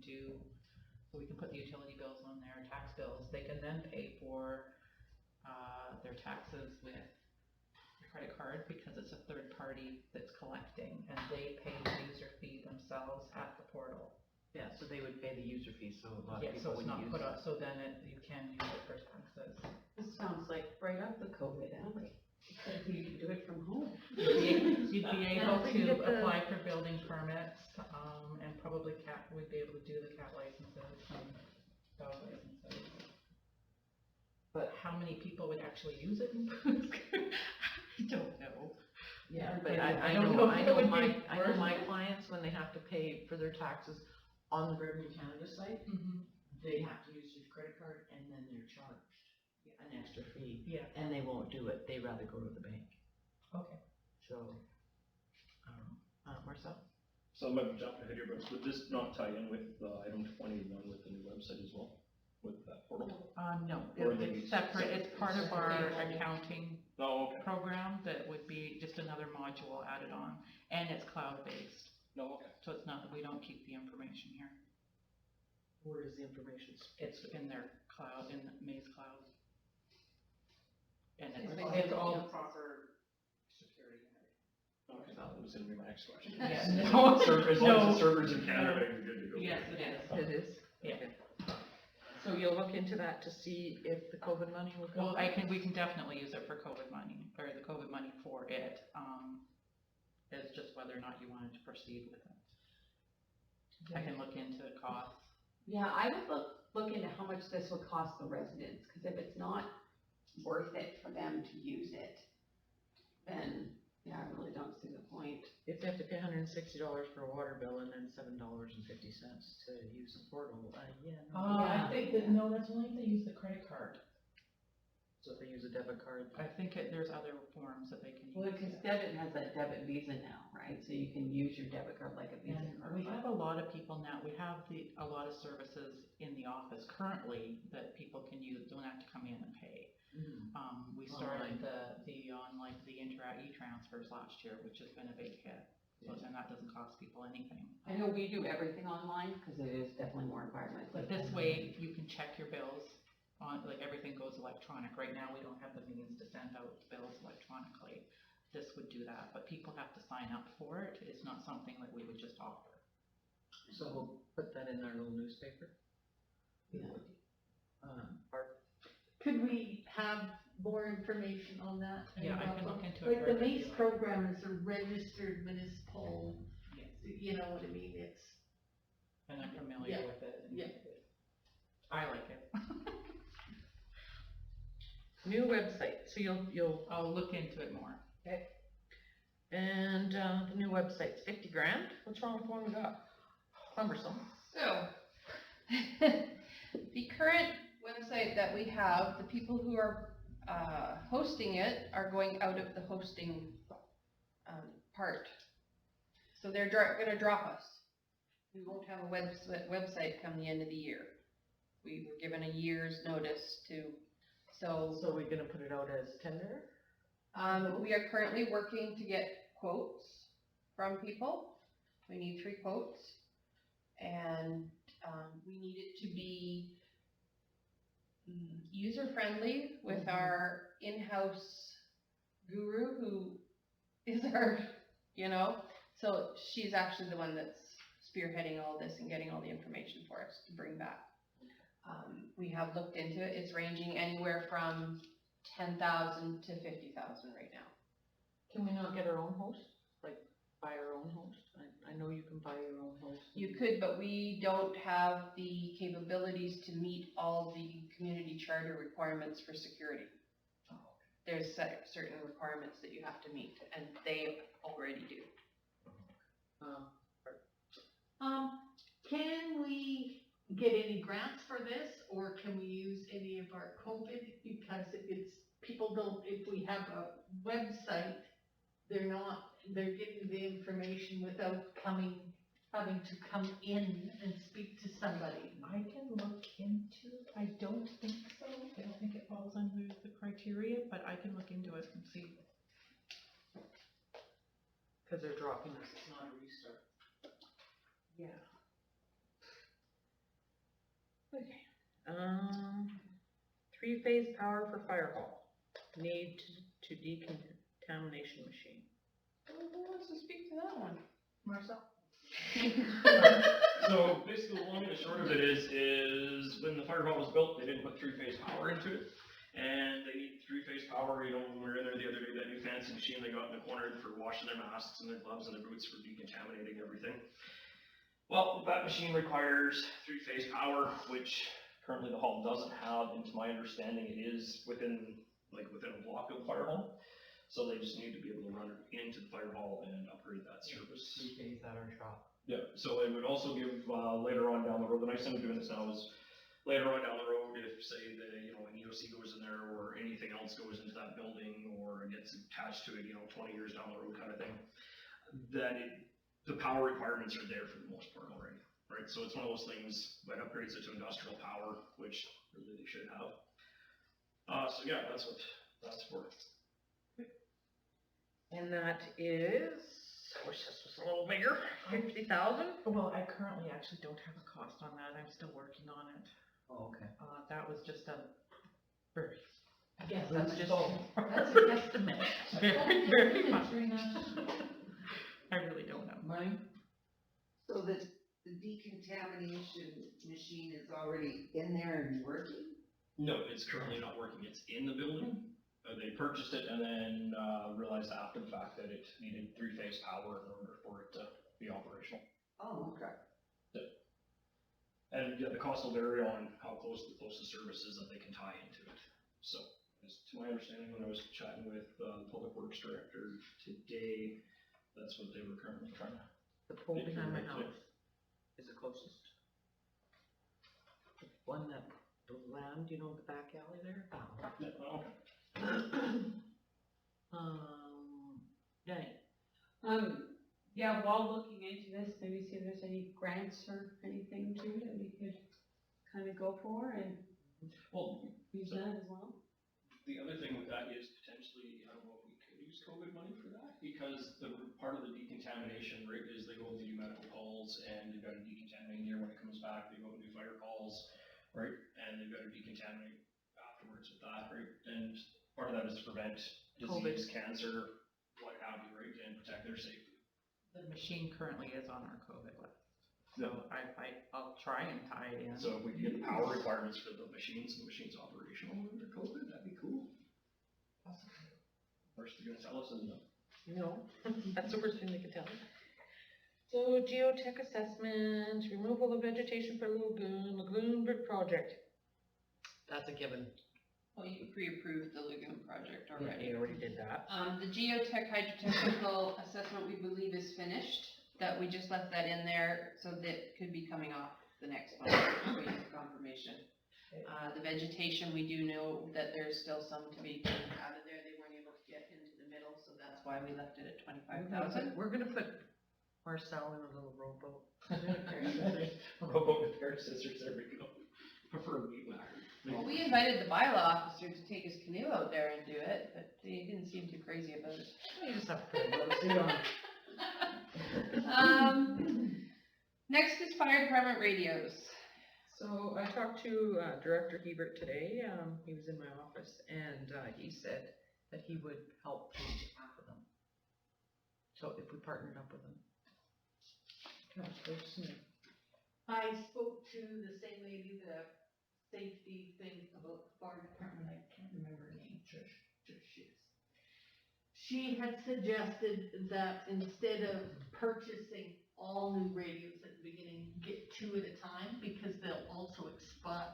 put the utility bills on there, tax bills, they can then pay for, their taxes with a credit card, because it's a third party that's collecting, and they pay the user fee themselves at the portal. yeah, so they would pay the user fee, so a lot of Yeah, people so it's wouldn't not use put it. up, so then you can use it for taxes. This sounds like right up the COVID alley. Except you can do it from home. You'd be able we can to get the- apply for building permits, and probably we'd be able to do the cat licenses and dog licenses. But how many people would actually use it? I don't know. Yeah, But but I I don't know, know if it would be I know worth my it. clients, when they have to pay for their taxes on the Revenue Canada site, they have to use their credit card and then they're charged an extra fee, Yeah, and they won't do it, they rather go to the bank, okay. so, I don't know, Marcel? So I might be jumping ahead here, but would this not tie in with, item 21 with the new website as well, with that portal? No, Or they it's be separate, it's part of our separate. accounting No, okay, program that would be just another module added on, and it's cloud-based, no, okay. so it's not, we don't keep the information here. Where is the information? It's in their cloud, in the Maze cloud. And It's it's all basically- proper security and everything. Okay, that was gonna be my next question. Yeah. No, as long No. as the server's in Canada, you're good to go. Yes, it is. It is? Yeah. Okay. So you'll look into that to see if the COVID money will come? Well, we can definitely use it for COVID money, or the COVID money for it, it's just whether or not you wanted to proceed with it. I can look into costs. Yeah, I would look into how much this would cost the residents, because if it's not worth it for them to use it, then, yeah, I really don't see the point. If they have to pay $160 for a water bill and then $7.50 to use the portal, yeah. no. I think that, no, that's only if they use the credit card. So if they use a debit card, I think there's other forms that they can use. Well, because debit has that debit Visa now, right? So you can use your debit card like a Visa And card. we have a lot of people now, we have a lot of services in the office currently that people can use, don't have to come in and pay. We started the online, the e-transfers last year, which has been a big hit, so then that doesn't cost people anything. I know we do everything online, because it is definitely more environmentally. But this way, you can check your bills on, like, everything goes electronic. Right now, we don't have the means to send out bills electronically. This would do that, but people have to sign up for it. It's not something that we would just offer. so we'll put that in our little newspaper. Yeah. Art, Could we have more information on that? Yeah, I can look into it Like the further if you MACE like. program is a registered municipal, Yes. you know what I mean, it's, And I'm familiar Yeah, with it. and yeah. I like it. new website, so you'll, I'll look into it more. and, the new website's 50 grand? What's wrong with the one we got? Cumbersome. So, the current website that we have, the people who are hosting it are going out of the hosting part. So they're gonna drop us. We won't have a website come the end of the year. We were given a year's notice to, so So we're gonna put it out as tender? we are currently working to get quotes from people. We need 3 quotes. And we need it to be user-friendly with our in-house guru who is our, so she's actually the one that's spearheading all this and getting all the information for us to bring back. We have looked into it. It's ranging anywhere from 10,000 to 50,000 right now. Can we not get our own host? Like, buy our own host? I know you can buy your own hose. You could, but we don't have the capabilities to meet all the community charter requirements for security. There's certain requirements that you have to meet, and they already do. Can we get any grants for this, or can we use any of our COVID? Because it's, people don't, if we have a website, they're getting the information without having to come in and speak to somebody. I can look into, I don't think so, I don't think it falls under the criteria, but I can look into it and see. Cause they're dropping us. It's not a restart. Yeah. Okay. Three-phase power for fire hall. Need to decontamination machine. Who wants to speak to that one? Marcel? So basically, the long and the short of it is when the fire hall was built, they didn't put three-phase power into it. And they need three-phase power, you know, when we were in there the other day, that new fancy machine they got in the corner for washing their masks and their gloves and their boots for decontaminating everything. Well, that machine requires three-phase power, which currently the hall doesn't have, and to my understanding, it is within a block of the fire hall. So they just need to be able to run it into the fire hall and upgrade that service. 3 days at our shop. Yeah, so it would also give, later on down the road, the nice thing of doing this now is, later on down the road, if say the, you know, an EOC goes in there, or anything else goes into that building, or gets attached to it, you know, 20 years down the road kind of thing, then the power requirements are there for the most part already, right? So it's one of those things that upgrades it to industrial power, which really they should have. So yeah, that's what that's for. And that is, I wish this was a little bigger, 50,000? Well, I currently actually don't have a cost on that, I'm still working on it. Oh, okay. That was just a very, Yes, that's just, that's a guesstimate. very, very much. I really don't know. Mine? So the decontamination machine is already in there and working? No, it's currently not working. It's in the building. They purchased it and then realized after the fact that it needed three-phase power in order for it to be operational. Oh, okay. And yeah, the cost will vary on how close the closest service is that they can tie into it. So, as to my understanding, when I was chatting with the Public Works Director today, that's what they were currently trying to. The pole behind my house is the closest. The one that, the land, you know, the back alley there? Yeah, okay. Danny? Yeah, while looking into this, maybe see if there's any grants or anything too that we could kind of go for and Well, use that as well. the other thing with that is potentially, I don't know if we could use COVID money for that, because the part of the decontamination, right, is they go and do medical calls, and they've got to decontaminate here when it comes back, they go and do fire calls, right, and they've got to decontaminate afterwards with that, right, and part of that is to prevent disease, cancer, what have you, right, and protect their safety. The machine currently is on our COVID list, so I'll try and tie it in. So if we could get the power requirements for the machines, and the machines operational under COVID, that'd be cool. First they're gonna tell us is no. No, that's the worst thing they could tell me. So geotech assessment, removal of vegetation for lagoon bridge project. That's a given. Well, you pre-approved the lagoon project Yeah, already. you already did that. The geotech hydrotechnical assessment we believe is finished, that we just left that in there, so that could be coming off the next one, waiting for confirmation. The vegetation, we do know that there's still some to be taken out of there, they weren't able to get into the middle, so that's why we left it at 25,000. We're gonna put Marcel in a little rowboat. Rowboat with pair of scissors, there we go. Prefer a meat whacker. Well, we invited the bylaw officer to take his canoe out there and do it, but they didn't seem too crazy about it. You just have to put a little suit on. Next is fire department radios. So I talked to Director Hebert today, he was in my office, and he said that he would help pay half of them. So if we partnered up with them. Councilor Smith. I spoke to the same lady, the safety thing about the fire department, I can't remember her name, Trish. She had suggested that instead of purchasing all new radios at the beginning, get 2 at a time, because they'll also expire,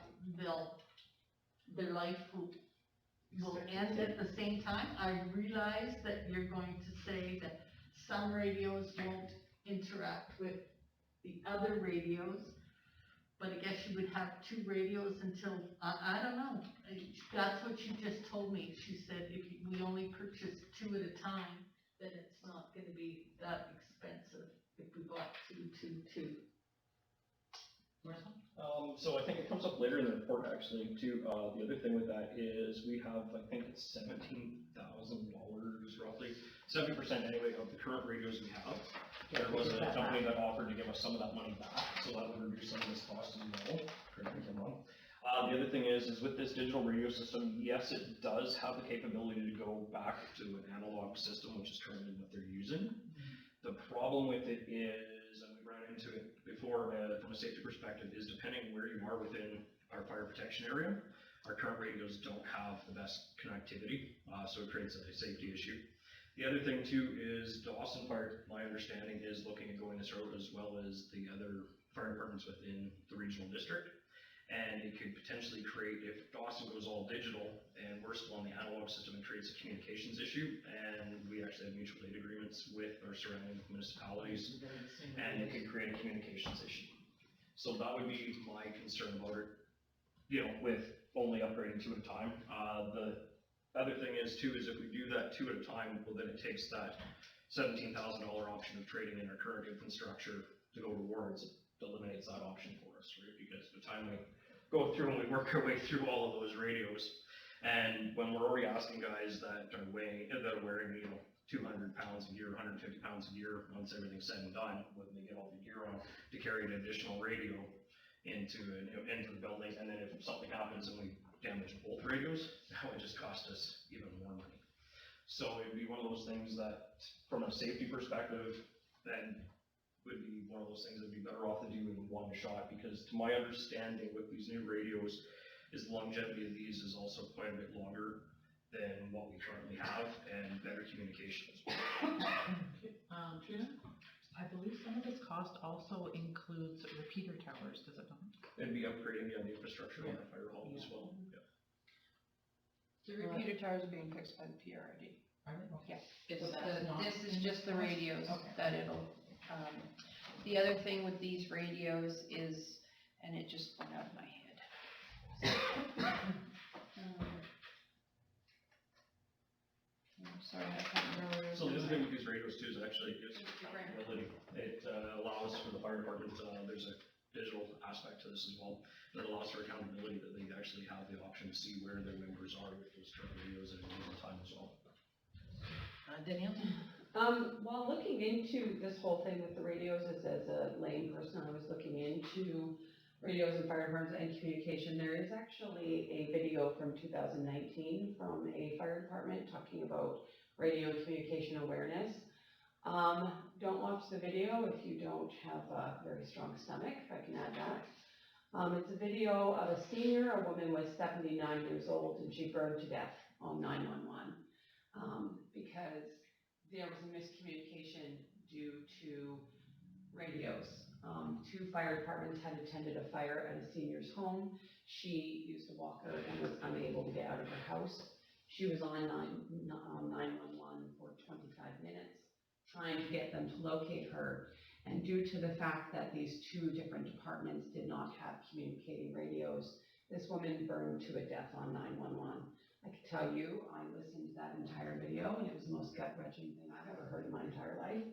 their life will end at the same time. I realize that you're going to say that some radios won't interact with the other radios, but I guess you would have 2 radios until, I don't know. That's what you just told me. She said if we only purchase 2 at a time, then it's not gonna be that expensive if we bought 2. Marcel? So I think it comes up later in the report actually too. The other thing with that is we have, I think it's $17,000 roughly, 70% anyway of the current radios we have. There was a company that offered to give us some of that money back, so that would reduce some of this cost as well. Correct me if I'm wrong. The other thing is with this digital radio system, yes, it does have the capability to go back to an analog system, which is currently what they're using. The problem with it is, and we ran into it before from a safety perspective, is depending where you are within our fire protection area, our current radios don't have the best connectivity, so it creates a safety issue. The other thing too is Dawson Fire, my understanding, is looking at going this route as well as the other fire departments within the regional district. And it could potentially create, if Dawson goes all digital and we're still on the analog system, it creates a communications issue. And we actually have mutual aid agreements with our surrounding municipalities, and it could create a communications issue. So that would be my concern about it, with only upgrading 2 at a time. The other thing is too, is if we do that 2 at a time, well then it takes that $17,000 option of trading in our current infrastructure to go towards, it eliminates that option for us, right? Because by the time we go through and we work our way through all of those radios, and when we're already asking guys that are wearing, 200 pounds a year, 150 pounds a year, once everything's said and done, when they get all the gear on, to carry an additional radio into the building, and then if something happens and we damage both radios, that would just cost us even more money. So it'd be one of those things that, from a safety perspective, then would be one of those things that'd be better off to do in one shot, because to my understanding with these new radios, is the longevity of these is also quite a bit longer than what we currently have, and better communication as well. Trina? I believe some of this cost also includes repeater towers, does it not? And be upgrading the infrastructure on our fire hall as well. The repeater towers are being fixed by the PRID. Are they? Okay. It's So that's not this is in just the this cost? radios Okay. that it'll, the other thing with these radios is, and it just went out of my head. I'm sorry, I can't remember. what I was So the gonna other say. thing with these radios too is actually is It's the grant. ability. It allows for the fire department, there's a digital aspect to this as well. And it allows for accountability, that they actually have the option to see where their members are with those current radios at any given time as well. Danielle? While looking into this whole thing with the radios, as a lame person, I was looking into radios and fire departments and communication. There is actually a video from 2019 from a fire department talking about radio and communication awareness. Don't watch the video if you don't have a very strong stomach, if I can add that. It's a video of a senior, a woman was 79 years old, and she burned to death on 911, because there was a miscommunication due to radios. 2 fire departments had attended a fire at a senior's home. She used a walker and was unable to get out of her house. She was on 911 for 25 minutes, trying to get them to locate her. And due to the fact that these 2 different departments did not have communicating radios, this woman burned to a death on 911. I can tell you, I listened to that entire video, and it was the most gut-wrenching thing I've ever heard in my entire life.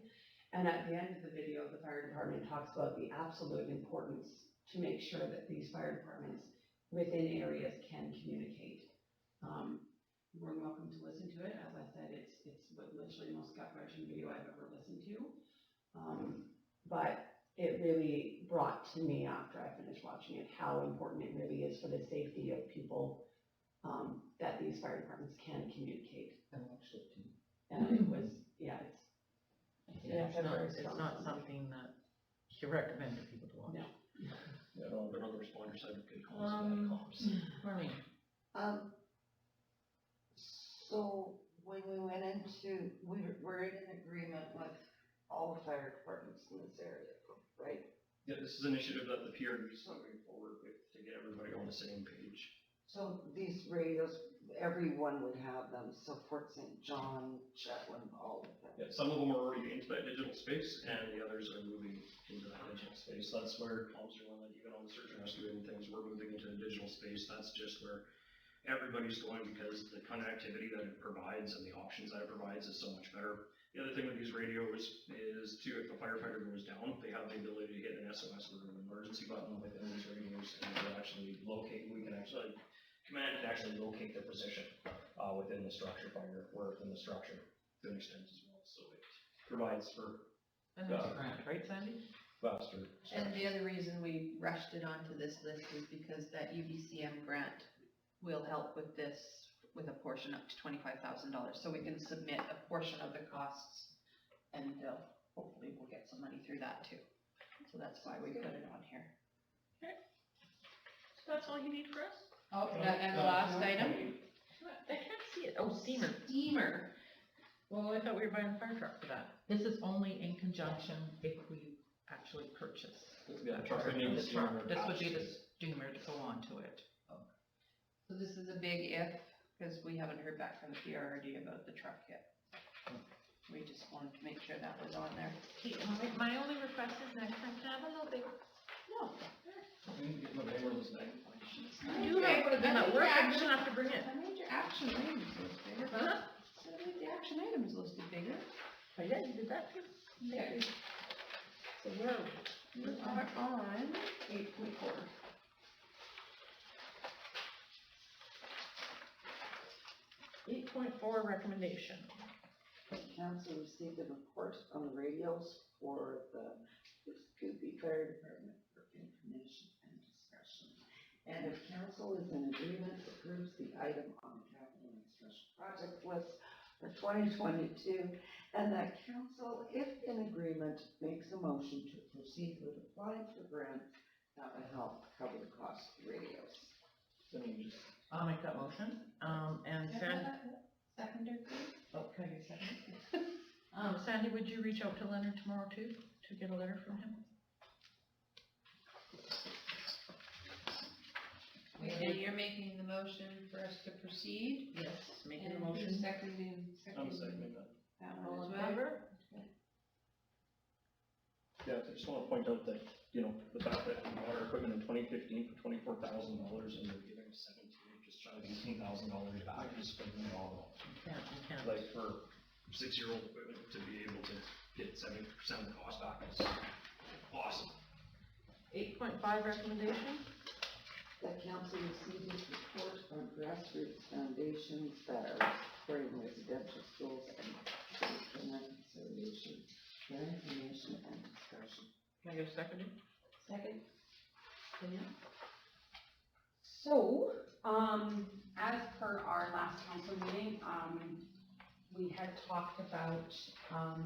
And at the end of the video, the fire department talks about the absolute importance to make sure that these fire departments within areas can communicate. You're more than welcome to listen to it. As I said, it's literally the most gut-wrenching video I've ever listened to. But it really brought to me, after I finished watching it, how important it really is for the safety of people, that these fire departments can communicate. And watch it too. And it was, yeah, It's not something that you recommend to people to watch. No. Yeah, but other responders have good comms. Marlene? So when we went into, we're in an agreement with all the fire departments in this area, right? Yeah, this is an initiative that the PRD is moving forward with to get everybody on the same page. So these radios, everyone would have them, so Fort St. John, Chetwynd, all of them. Yeah, some of them are already into that digital space, and the others are moving into that digital space. That's where Tom's doing that, even on the search and rescue and things, we're moving into the digital space. That's just where everybody's going, because the connectivity that it provides and the options that it provides is so much better. The other thing with these radios is too, if the firefighter goes down, they have the ability to hit an SOS or an emergency button within these radios, and we can actually, command can actually locate their position, within the structure, fire, or within the structure to an extent as well, so it provides for And there's a grant, right, Sandy? faster. And the other reason we rushed it onto this list is because that UBCM grant will help with this, with a portion up to $25,000, so we can submit a portion of the costs, and hopefully we'll get some money through that too. So that's why we put it on here. So that's all you need for us? Oh, and the last item? I can't see it. Oh, steamer. Steamer. Well, I thought we were buying a fire truck for that. This is only in conjunction if we actually purchase. Yeah, truck that needs The truck. steamer This would be the attached. steamer to go on to it. So this is a big if, because we haven't heard back from the PRD about the truck yet. We just wanted to make sure that was on there. My only request is next time to have a little bit. No. We can get the name of this thing. You have, I'm at work, I'm gonna have to bring it. I made your action items list bigger. Huh? I made the action items listed bigger. Oh, yeah, you did that too. Okay. So where are we? We are on 8.4. Eight point four recommendation. Council received a report on the radios for the Scooby Fire Department for information and discussion. And if council is in agreement, approves the item on the capital and special project list for 2022, and that council, if in agreement, makes a motion to proceed with applying for grants that will help cover the cost of the radios. Then we just I'll make that motion. And Sandy, Seconder, please. oh, can I get a second? Sandy, would you reach out to Leonard tomorrow too, to get a letter from him? Okay, you're making the motion for us to proceed. Yes. Making And the motion. who's seconding I'm seconding that. that All one in as well? favor? Yeah, I just wanna point out that, you know, the fact that we bought our equipment in 2015 for $24,000 and we're giving us 17, just shy of $18,000 back is phenomenal. You can't. Like for 6-year-old equipment to be able to get 70% of the cost back is awesome. 8.5 recommendation. That council received its report on grassroots foundations that are supporting residential schools and social reconciliation, their information and discussion. Can I get a second? Second. So, as per our last council meeting, we had talked about, how,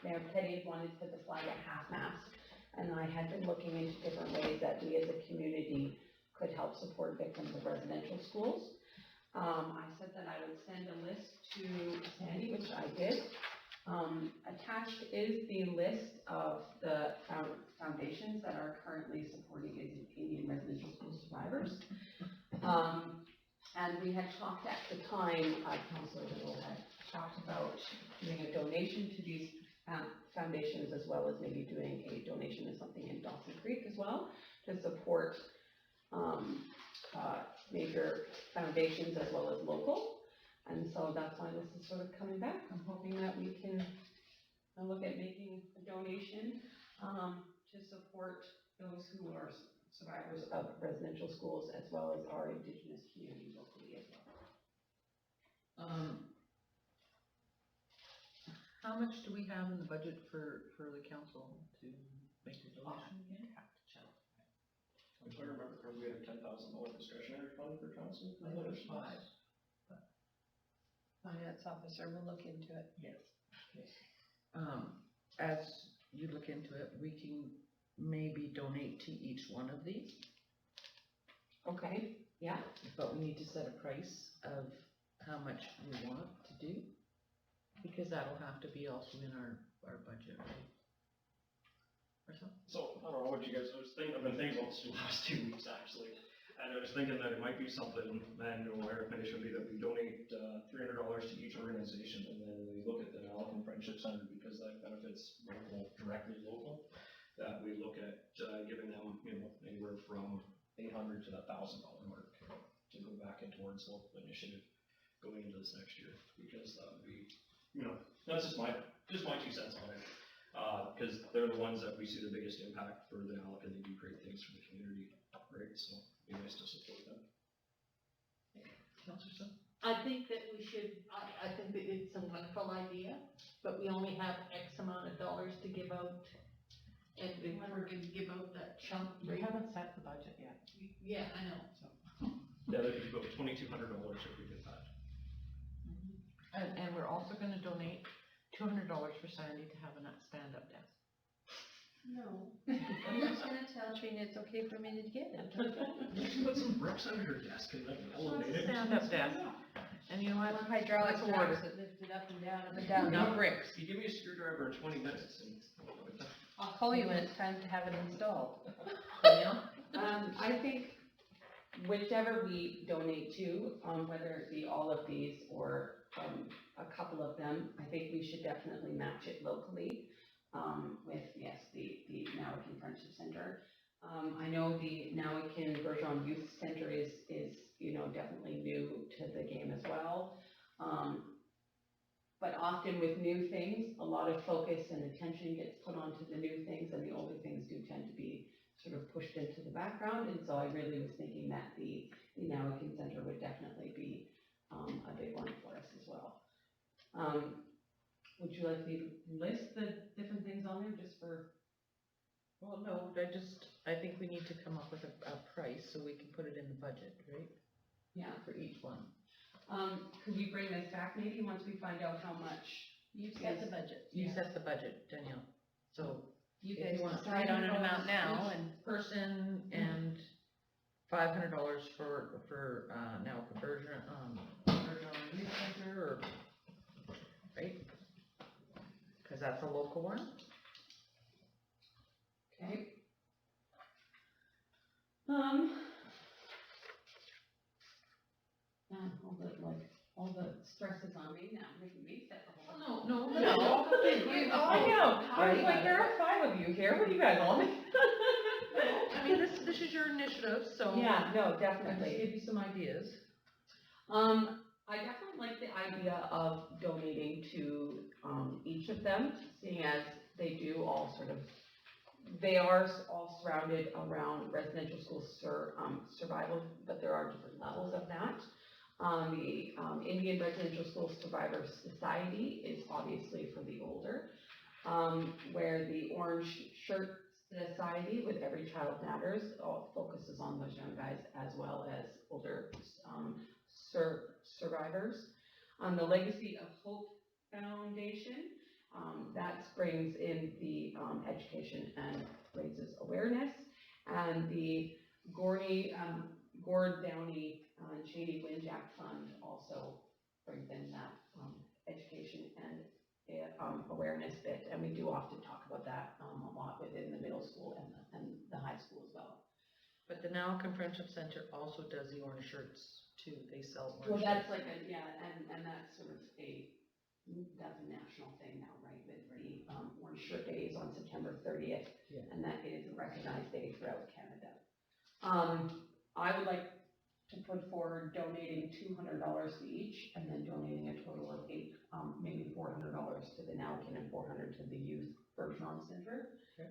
Mayor Petty had wanted to put the flag at half-mast. And I had been looking into different ways that we as a community could help support victims of residential schools. I said that I would send a list to Sandy, which I did. Attached is the list of the foundations that are currently supporting Indian residential school survivors. And we had talked at the time, Councilor Little had talked about doing a donation to these foundations, as well as maybe doing a donation to something in Dawson Creek as well, to support major foundations as well as local. And so that's why this is sort of coming back. I'm hoping that we can look at making a donation to support those who are survivors of residential schools, as well as our Indigenous community locally as well. How much do we have in the budget for the council to make the donation again? If I remember correctly, we had a $10,000 discretionary fund for council. I thought it was 5. Finance officer will look into it. Yes. As you look into it, we can maybe donate to each one of these, Okay, yeah, but we need to set a price of how much we want to do. Because that'll have to be also in our budget, right? Or so? So, I don't know what you guys, I've been thinking about this the last 2 weeks actually, and I was thinking that it might be something, and my recommendation would be that we donate, $300 to each organization, and then we look at the Alcan Friendship Center, because that benefits directly local, that we look at, giving them, anywhere from $800 to the $1,000 mark to go back in towards local initiative going into this next year, because that would be, that's just my 2 cents on it. Because they're the ones that we see the biggest impact for the ALC, and they do great things for the community, right? So it'd be nice to support them. Councilor Sun? I think that we should, I think that it's a wonderful idea, but we only have X amount of dollars to give out. And if we're gonna give out that chunk, We haven't set the budget yet. yeah, I know. Yeah, that'd be about $2,200 if we did that. And we're also gonna donate $200 for Sandy to have a stand-up desk. No. I'm just gonna tell Trina it's okay for me to get it. Put some bricks under her desk and let it elevate it. Stand-up desk. And you know what? Hydraulic That's order. tracks that lift it up and down, up and down. Not bricks. You give me a screwdriver in 20 minutes and. I'll call you when it's time to have it installed. Danielle? I think whichever we donate to, whether it be all of these or, a couple of them, I think we should definitely match it locally, with, yes, the Nowakin Friendship Center. I know the Nowakin Bergeron Youth Center is, definitely new to the game as well. But often with new things, a lot of focus and attention gets put onto the new things, and the older things do tend to be sort of pushed into the background, and so I really was thinking that the Nowakin Center would definitely be, a big one for us as well. Would you like me to list the different things on there just for? Well, no, I think we need to come up with a price so we can put it in the budget, right? Yeah. For each one. Could we bring this back maybe once we find out how much? You set the budget. You set the budget, Danielle. So You if guys you want decide on an $300 amount now each and. person and $500 for now conversion, youth center, or, right? Cause that's a local one. Okay. All the stress is on me now, making me set the whole. No. I know, I was like, there are 5 of you here, what do you guys all think? I mean, this is your initiative, so. Yeah, no, I just definitely. give you some ideas. I definitely like the idea of donating to, each of them, seeing as they do all sort of, they are all surrounded around residential school survival, but there are different levels of that. The Indian Residential School Survivors Society is obviously for the older, where the Orange Shirt Society with Every Child Matters all focuses on those young guys as well as older survivors. The Legacy of Hope Foundation, that brings in the education and raises awareness, and the Gord Downey Cheney Winjack Fund also brings in that education and awareness bit, and we do often talk about that a lot within the middle school and the high school as well. But the Nowakin Friendship Center also does the orange shirts too, they sell orange shirts. Well, that's like and that's sort of that's a national thing now, right, with the Orange Shirt Day is on September 30th, Yeah. and that is a recognized day throughout Canada. I would like to put forward donating $200 to each, and then donating a total of maybe $400 to the Nowakin and $400 to the Youth Bergeron Center. Okay.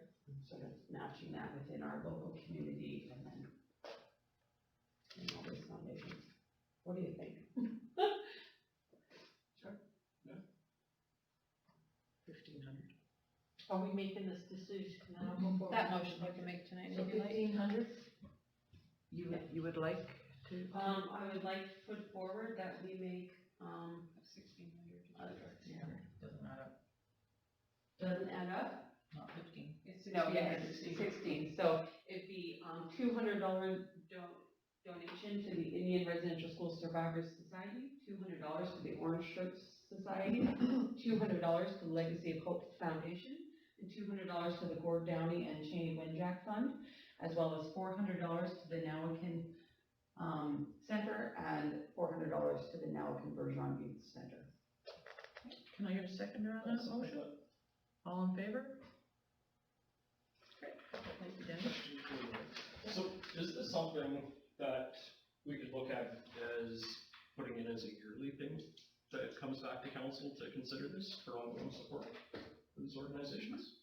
Sort of matching that within our local community, and then all these foundations. What do you think? 1,500. Are we making this decision now before? That motion we can make tonight, So if you like. 1,500? You would like to? I would like to put forward that we make, 1,600. Doesn't matter. doesn't add up? Not 15. It's No, yeah, 16. 16, so it'd be, $200 donation to the Indian Residential School Survivors Society, $200 to the Orange Shirt Society, $200 to the Legacy of Hope Foundation, and $200 to the Gord Downey and Cheney Wenjack Fund, as well as $400 to the Nowakin Center and $400 to the Nowakin Bergeron Youth Center. Can I get a seconder on that motion? All in favor? Great, thank you, Dennis. So is this something that we could look at as putting it as a yearly thing that comes back to council to consider this for ongoing support for these organizations?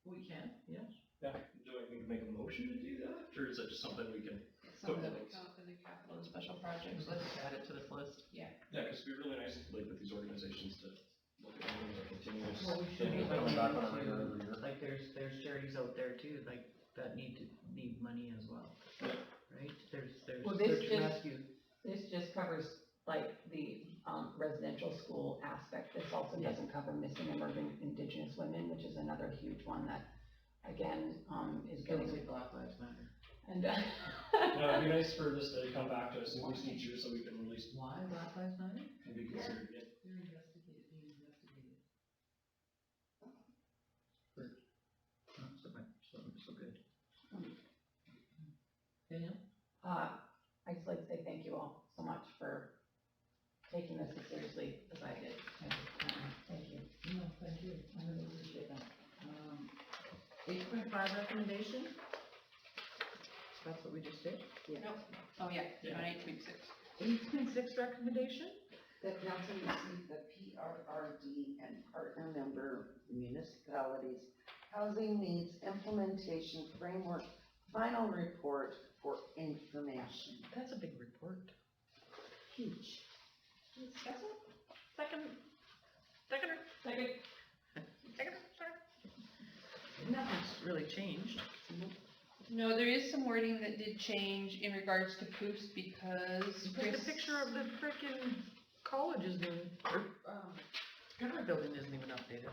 We can, yes. Yeah, do I need to make a motion to do that, or is it just something we can? It's something that would come up in the capital and special projects Let's list. add it to this list. Yeah, because it'd be really nice, like, with these organizations to look at them as a continuous. Well, we should be thing, coming back on a looking regular into, every year. like, there's charities out there too, like, that need money as well. Yeah. Right? There's Well, this search and just- rescue. This just covers like the residential school aspect. This also Yeah. doesn't cover missing emerging Indigenous women, which is another huge one that, again, is Don't getting, say Black Lives Matter. and, No, it'd be nice for this to come back to us in at least each year so we can release Why Black Lives Matter? and be considered again. They're being investigated. Not so good. Danielle? I'd just like to say thank you all so much for taking this as seriously as I did. Thank you. No, thank you, I really appreciate that. 8.5 recommendation? That's what we just did? Oh, yeah, Yeah. on 8.6. 8.6 recommendation? The council received the PRRD and partner member municipalities housing needs implementation framework final report for information. That's a big report. Huge. Second, sorry. Nothing's really changed. No, there is some wording that did change in regards to Poofs because You put the picture of the frickin' college isn't even, or, government building isn't even updated.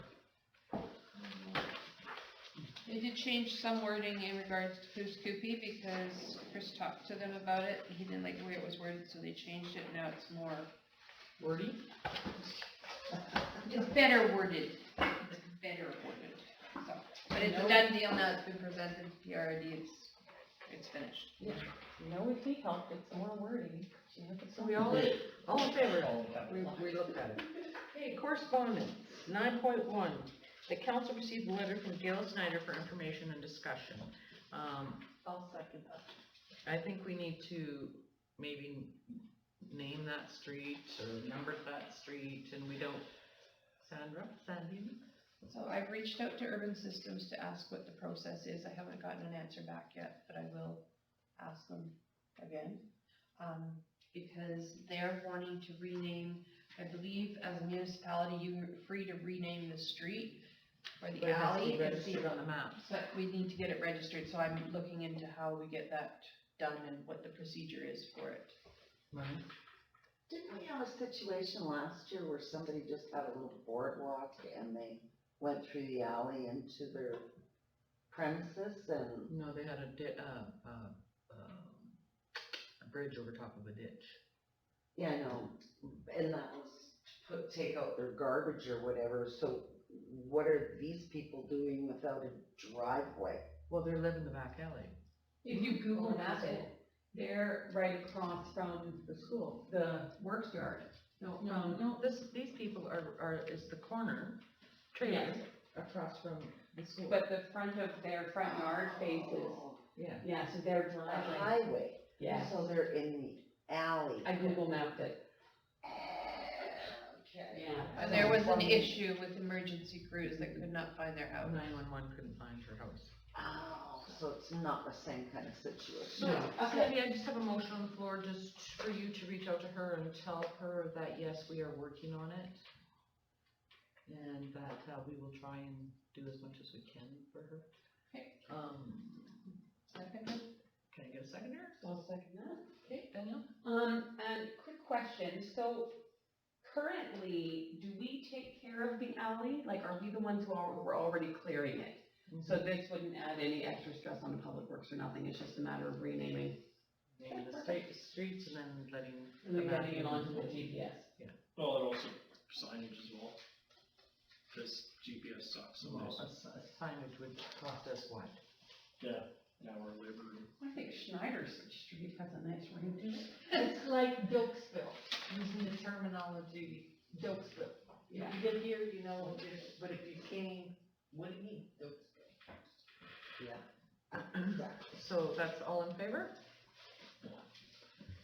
They did change some wording in regards to Poofs Koopy because Chris talked to them about it. He didn't like the way it was worded, so they changed it. Now it's more, Wordy? it's better worded. It's better worded. So, but it's a done deal now. It's been presented to PRD. It's finished. No, if we help, it's more wording. So we all in favor? We looked at it. Okay, correspondence, 9.1. The council received a letter from Gail Snyder for information and discussion. I'll second that. I think we need to maybe name that street or number that street, and we don't, Sandy? So I've reached out to Urban Systems to ask what the process is. I haven't gotten an answer back yet, but I will ask them again. Because they're wanting to rename, I believe as a municipality, you're free to rename the street or the But it has to be alley. registered on the maps. But we need to get it registered, so I'm looking into how we get that done and what the procedure is for it. Right. Didn't we have a situation last year where somebody just had a little boardwalk and they went through the alley into their premises and, No, they had a bridge over top of a ditch. yeah, I know, and that was take out their garbage or whatever, so what are these people doing without a driveway? Well, they live in the back alley. If you Google Map it, they're right across from The school. the works yard. No, No, these people is the corner trailer across from the school. but the front of their front yard faces, Yeah. yeah, so their A driveway. highway, Yes, so they're in the alley. I Google mapped it. Okay. Yeah. And there was an issue with emergency crews that could not find their house. 911 couldn't find her house. Oh, so it's not the same kind of situation. So, Sandy, I just have a motion on the floor just for you to reach out to her and tell her that, yes, we are working on it. And that, we will try and do as much as we can for her. Okay. Second, can I get a seconder? I'll second that. Okay, Danielle? And quick question, so currently, do we take care of the alley? Like, are we the ones who were already clearing it? So this wouldn't add any extra stress on the public works or nothing, it's just a matter of renaming Name the streets and then letting. and then getting it onto the GPS. Well, it also signage as well. Cause GPS sucks Well, sometimes. a signage would cost us what? Yeah, our labor. I think Schneider Street has a nice ring to it. It's like Dokesville, using the terminology Dokesville. If Yeah. you live here, you know what it is, but if you came, what do you mean, Dokesville? Yeah. So that's all in favor?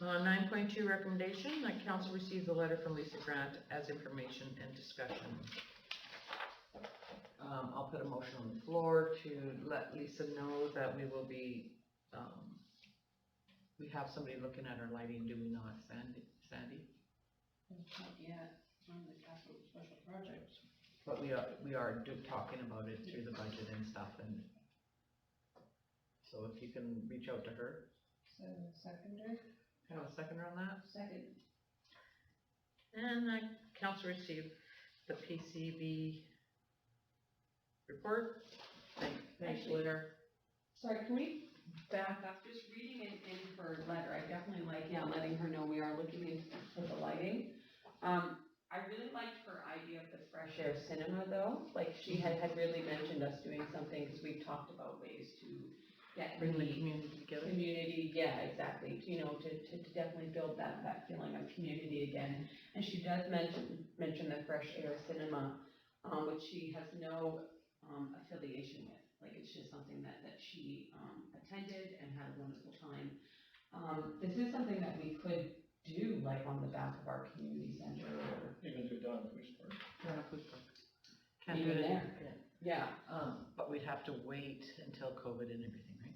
9.2 recommendation, that council receives a letter from Lisa Grant as information and discussion. I'll put a motion on the floor to let Lisa know that we will be, we have somebody looking at our lighting, do we not, Sandy? Not yet, on the capital special projects. But we are talking about it through the budget and stuff, and so if you can reach out to her. So seconder, Have a second on that? second. And council received the PCB report. Thanks, Actually- Blair. Sorry, can we back up, just reading in her letter, I definitely like, letting her know we are looking into the lighting. I really liked her idea of the fresh air cinema though, like she had really mentioned us doing something, cause we've talked about ways to get Bring the the community together. community, yeah, exactly, you know, to definitely build that feeling of community again. And she does mention the fresh air cinema, which she has no, affiliation with, like, it's just something that she, attended and had a wonderful time. This is something that we could do, like, on the back of our community center, or Even do it down at Police Park. Can't do Even it there. yeah. yeah, But we'd have to wait until COVID and everything, right?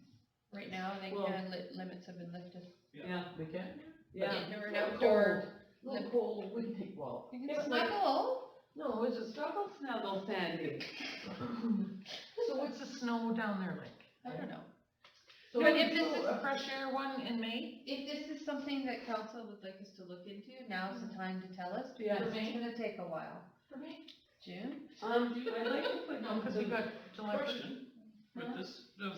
Right now, they Well- can, limits have been lifted. yeah, We can? yeah. Indoor and outdoor. No, cold, we think, well. You It's can like- snuggle. No, it's a struggle snuggle, Sandy. So what's the snow down there like? I don't know. So But if this is a fresh air one in May? If this is something that council would like us to look into, now's the time to tell us, Yeah. because it's gonna take a while. For me. June? I'd like to put No, because we got July first. Question, with this,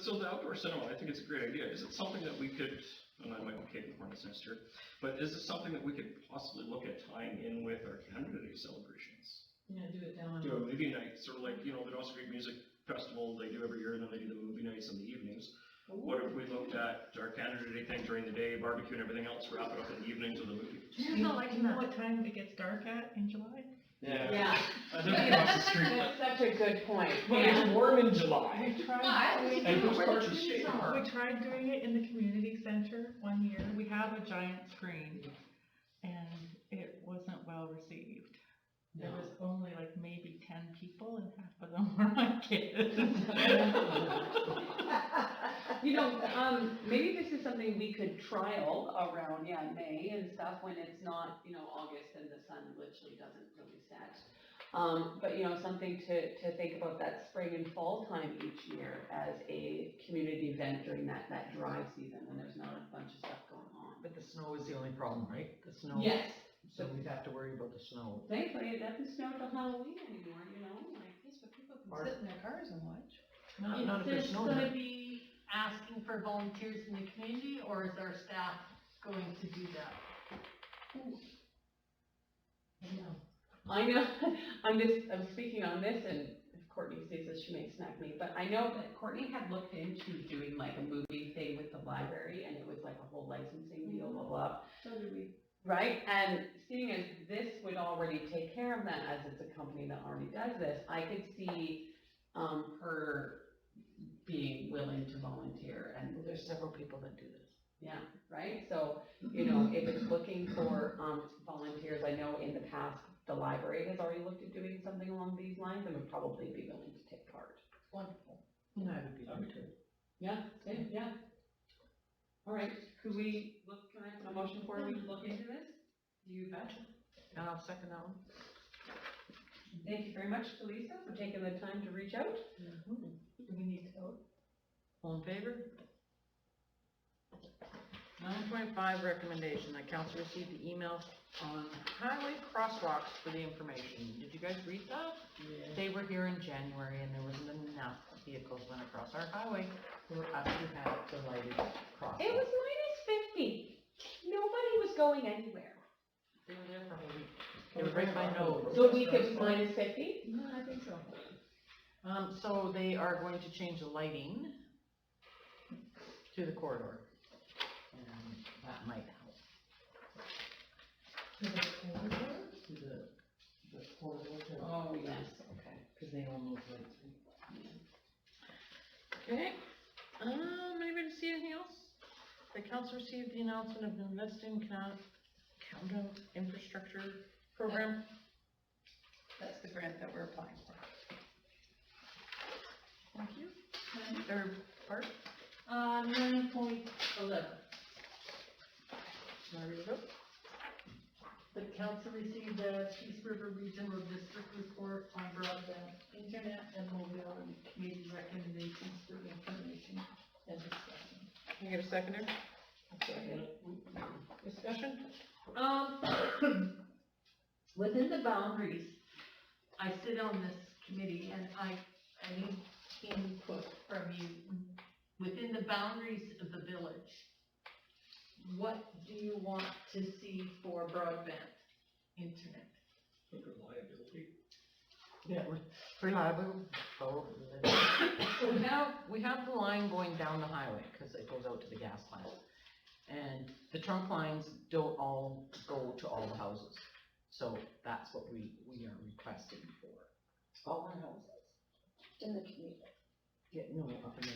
so the outdoor cinema, I think it's a great idea, is it something that we could, and I might be Kate before this next year, but is it something that we could possibly look at tying in with our Canada Day celebrations? Yeah, do it down. Do a movie night, sort of like, the Dawson Creek Music Festival they do every year, and then they do the movie nights in the evenings. What if we looked at our Canada Day thing during the day, barbecue and everything else, wrap it up in the evenings with a movie? It's not like Do you know that. what time it gets dark at in July? Yeah, I live across the street, that's such a good point. but it's warm in July. We tried But- doing And who's Where the part of the trees state? are. We tried doing it in the community center one year. We have a giant screen and it wasn't well received. There was only like maybe 10 people and half of them were my kids. Maybe this is something we could trial around, May and stuff, when it's not, August and the sun literally doesn't really set. But, something to think about that spring and fall time each year as a community event during that dry season when there's not a bunch of stuff going on. But the snow is the only problem, right? The snow. Yes, So we'd have to worry about the snow. thankfully it doesn't snow till Halloween anymore, like. Yes, but people Or- can sit in their cars and watch. Not if Is there's this snow gonna there. be asking for volunteers in the community, or is our staff going to do that? I know, I'm speaking on this, and if Courtney sees this, she may smack me, but I know that Courtney had looked into doing like a movie thing with the library, and it was like a whole licensing deal, blah, blah. So do we. Right, and seeing as this would already take care of that, as it's a company that already does this, I could see, her being willing to volunteer, and Well, there's several people that do this. yeah, right, so, if it's looking for, volunteers, I know in the past, the library has already looked at doing something along these lines, and would probably be willing to take part. Wonderful. And I would be there too. Yeah, same, yeah. All right, can I put a motion for we look into this? You betcha. And I'll second that one. Thank you very much to Lisa for taking the time to reach out. Do we need to vote? All in favor? 9.5 recommendation, that council received the email on highway crosswalks for the information. Did you guys read that? They were here in January and there wasn't enough vehicles went across our highway for us to have the lighted crosswalk. It was -50. Nobody was going anywhere. They were there for a whole week. Everybody find no. So we could minus 50? No, I think so. So they are going to change the lighting to the corridor, and that might help. To the corridor, Oh, yes, okay. because they all move right through. Okay, anybody see anything else? The council received the announcement of the Investing County Infrastructure Program. That's the grant that we're applying for. Thank you. Third part, 9.11. The council received the Peace River Regional District Report on broadband internet and mobile and committee recommendations for information and discussion. can you get a seconder? Discussion? Within the boundaries, I sit on this committee and I need input from you. Within the boundaries of the village, what do you want to see for broadband internet? Reliability. Yeah, reliable. So we have the line going down the highway, cause it goes out to the gas plant. And the trunk lines don't all go to all the houses. So that's what we are requesting for. All our houses in the community. Yeah, no, up in,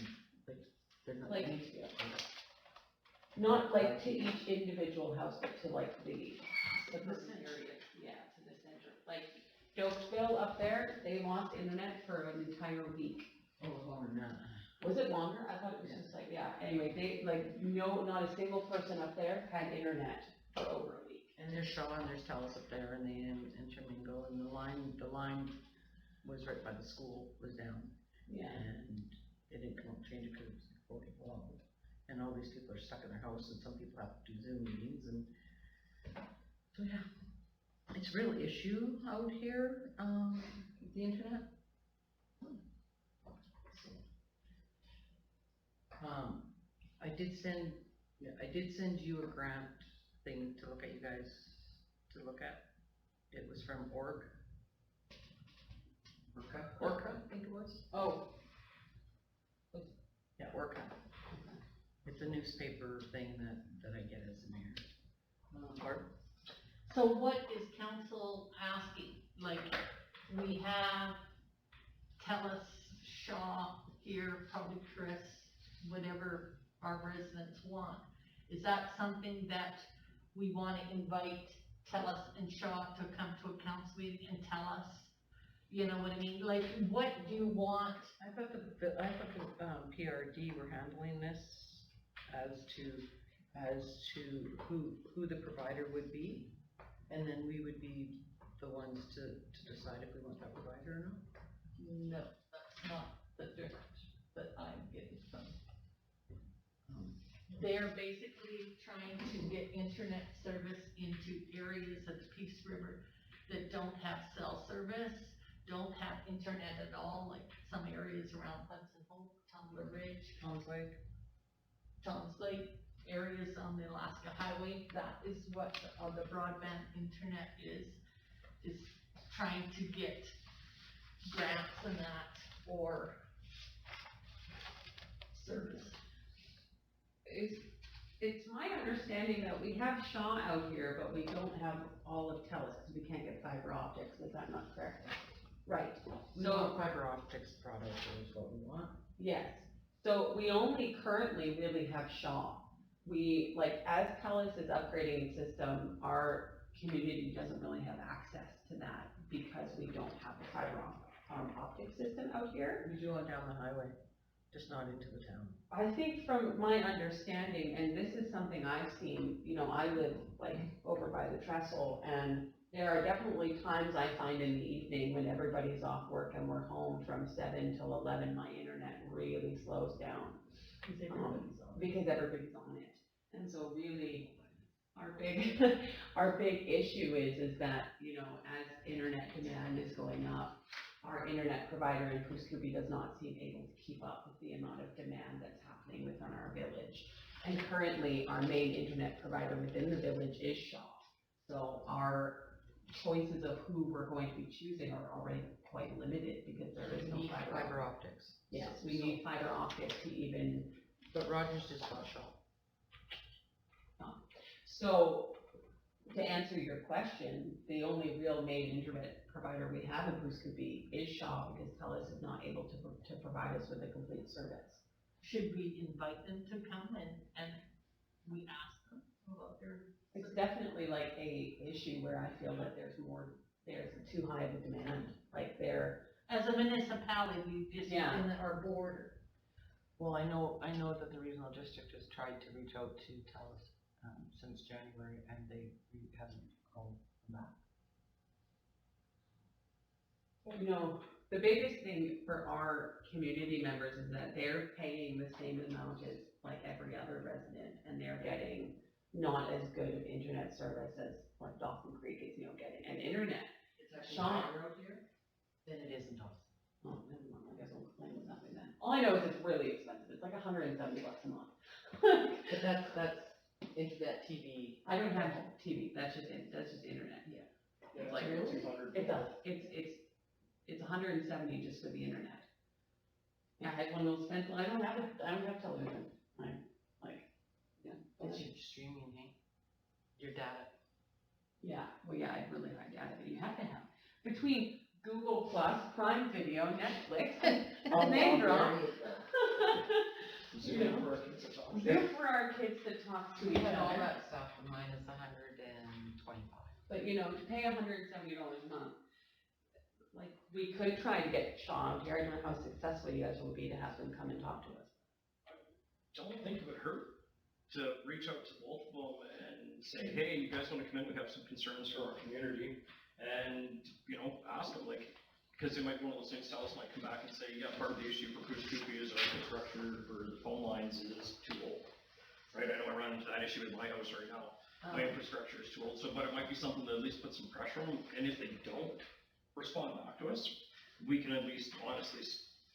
like, they're not. Like- Not like to each individual house, but to like the suburban areas, yeah, to the center. Like Dokesville up there, they lost internet for an entire week. Oh, longer than that. Was it longer? I thought it was just like, yeah, anyway, they, like, no, not a single person up there had internet for over a week. And there's Shaw and there's Telus up there and they intermingle and the line was right by the school, was down. Yeah. And they didn't come up and change it because it was 40 below. And all these people are stuck in their house and some people have to do Zoom meetings and, so yeah. It's a real issue out here, the internet. I did send you a grant thing to look at, you guys, to look at. It was from Orca, I think it was. Oh. Yeah, Orca. It's a newspaper thing that I get as a mayor. Barb? So what is council asking? Like, we have Telus, Shaw here, probably Chris, whatever our residents want. Is that something that we wanna invite Telus and Shaw to come to a council meeting and tell us? You know what I mean? Like, what do you want? I thought the PRD were handling this as to who the provider would be. And then we would be the ones to decide if we want that provider or not. No, that's not the direction that I'm getting from. They're basically trying to get internet service into areas of the Peace River that don't have cell service, don't have internet at all, like some areas around Hudson Hope, Tumbler Ridge, Tom's Lake. Tom's Lake, areas on the Alaska Highway. That is what the broadband internet is trying to get grants and that for service. It's my understanding that we have Shaw out here, but we don't have all of Telus, because we can't get fiber optics, is that not correct? Right, We so, want fiber optics product is what we want. yes, so we only currently really have Shaw. We, like, as Telus is upgrading the system, our community doesn't really have access to that, because we don't have a fiber optic system out here. We do it down the highway, just not into the town. I think from my understanding, and this is something I've seen, you know, I live like over by the trestle, and there are definitely times I find in the evening when everybody's off work and we're home from 7 till 11, my internet really slows down. Because everybody's on it. And so really, our big issue is that, you know, as internet demand is going up, our internet provider in Puskubi does not seem able to keep up with the amount of demand that's happening within our village. And currently, our main internet provider within the village is Shaw. So our choices of who we're going to be choosing are already quite limited because there is no Need fiber. fiber optics. Yes, we need fiber optics to even, But Rogers just bought Shaw. so, to answer your question, the only real main internet provider we have in Bruce Coopee is Shaw, because TELUS is not able to provide us with a complete service. Should we invite them to come and we ask them about their? It's definitely like a issue where I feel that there's too high of a demand, like As a municipality, just Yeah. in our border. Well, I know that the regional district has tried to reach out to TELUS, since January, and they haven't called back. you know, the biggest thing for our community members is that they're paying the same amount as like every other resident, and they're getting not as good of internet service as like Dawson Creek is, getting, and internet. It's actually Shaw. higher out here than it is in Dawson. Oh, never mind, I guess I'll complain with nothing then. All I know is it's really expensive, it's like $170 a month. But that's internet TV. I don't have TV, that's just internet. Yeah, It's like, it's 200. it does, it's $170 just for the internet. I had one of those Fence, I don't have television, It's your streaming, hey? Your data. yeah, well, yeah, I really high data that you have to have. Between Google Plus, Prime Video, Netflix, and name drop. Zoom for our kids to talk. Good for our kids to talk to We each had all other. that stuff, and mine is 125. But to pay $170 a month, like, we could try to get Shaw out here. I don't know how successful you guys will be to have them come and talk to us. Don't think it would hurt to reach out to both of them and say, hey, you guys wanna come in, we have some concerns for our community, and, ask them, like, because it might be one of those things, TELUS might come back and say, yeah, part of the issue for Bruce Coopee is our infrastructure for the phone lines is too old. Right, I know I run into that issue with my house right now, my infrastructure is too old, but it might be something to at least put some pressure on them, and if they don't respond back to us, we can at least honestly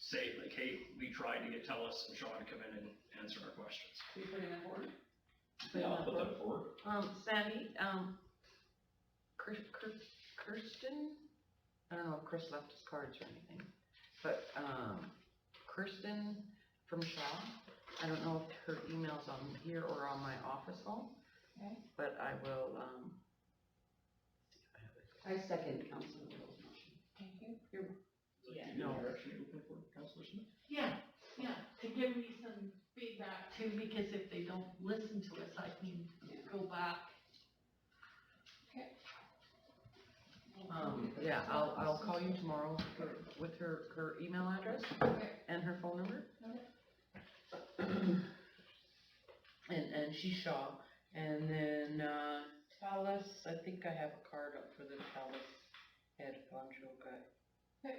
say, like, hey, we tried to get TELUS and Shaw to come in and answer our questions. Are you putting that forward? Yeah, I'll put that forward. Sandy, Kirsten, I don't know if Chris left his cards or anything, but, Kirsten from Shaw, I don't know if her email's on here or on my office phone. Okay. But I will, see if I have it. I second Councilor Little's motion. Thank you. Yeah. No. Direction you're looking for, Councilor Smith? Yeah, to give me some feedback too, because if they don't listen to us, I can go back. Yeah, I'll call you tomorrow with her email address and her phone number. And she's Shaw, and then, TELUS, I think I have a card up for the TELUS head honcho guy.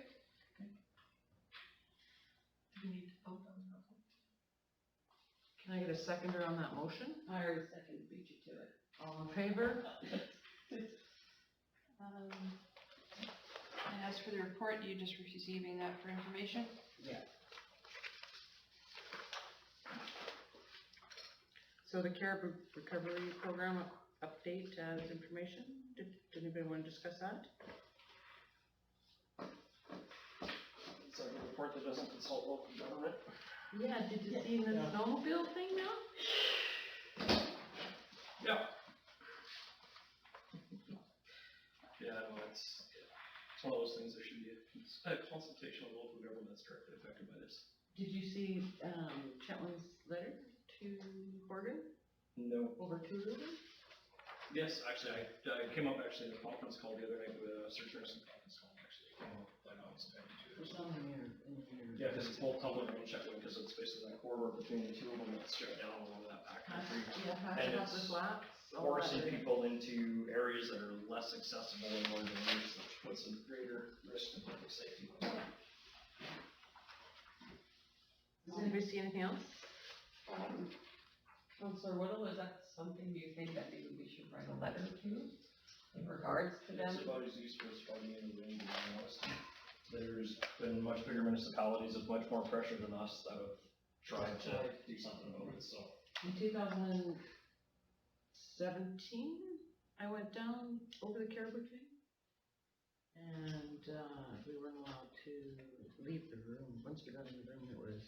Do we need to vote on that one? Can I get a seconder on that motion? I already second beat you to it. All in favor? And as for the report, you just receiving that for information? Yeah. So the care recovery program update as information, did anybody want to discuss that? It's like a report that doesn't consult local government. Yeah, did you see the snowmobile thing now? Yeah. Yeah, no, it's one of those things that should be a consultation with local government that's directly affected by this. Did you see, Chetwynd's letter to Horgan No. over tourism? Yes, actually, I came up actually in a conference call the other night with a search nursing conference call, actually, came up, but I was trying to do There's it. some in your. Yeah, because it's both Cumberland and Chetwynd, because it's basically that corridor between the two of them that's shut down along that backcountry. Yeah, And half the it's flats. all that Forcing area. people into areas that are less accessible and more dangerous, which puts a greater risk to public safety. Does anybody see anything else? Counselor Whittle, is that something you think that maybe we should write a letter to in regards to them? It's about as useful as far in the wind, to be honest. There's been much bigger municipalities with much more pressure than us that have tried to do something about it, so. In 2017, I went down over the Caribou King And, we weren't allowed to leave the room. Once we got in the room, it was,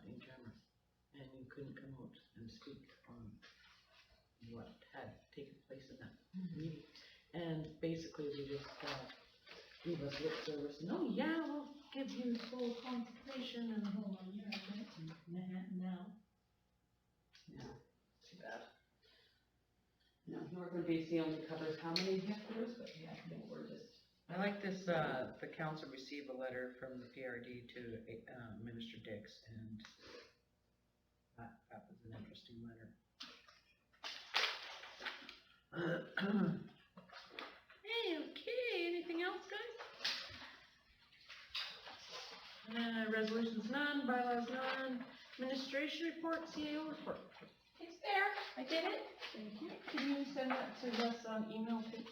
in camera. And you couldn't come out and speak on what had taken place in that meeting. And basically, they just, gave us lip service, and, oh, yeah, we'll give you full consultation and the whole nine yards, right? And now. Yeah, too bad. No, Northern BC only covers how many hectares, but yeah, I think we're just. I like this, the council received a letter from the PRD to, Minister Dix, and that was an interesting letter. Hey, okay, anything else, guys? Resolutions none, bylaws none, administration report, CAO report. It's there, I did it. Thank you. Can you send that to us on email too?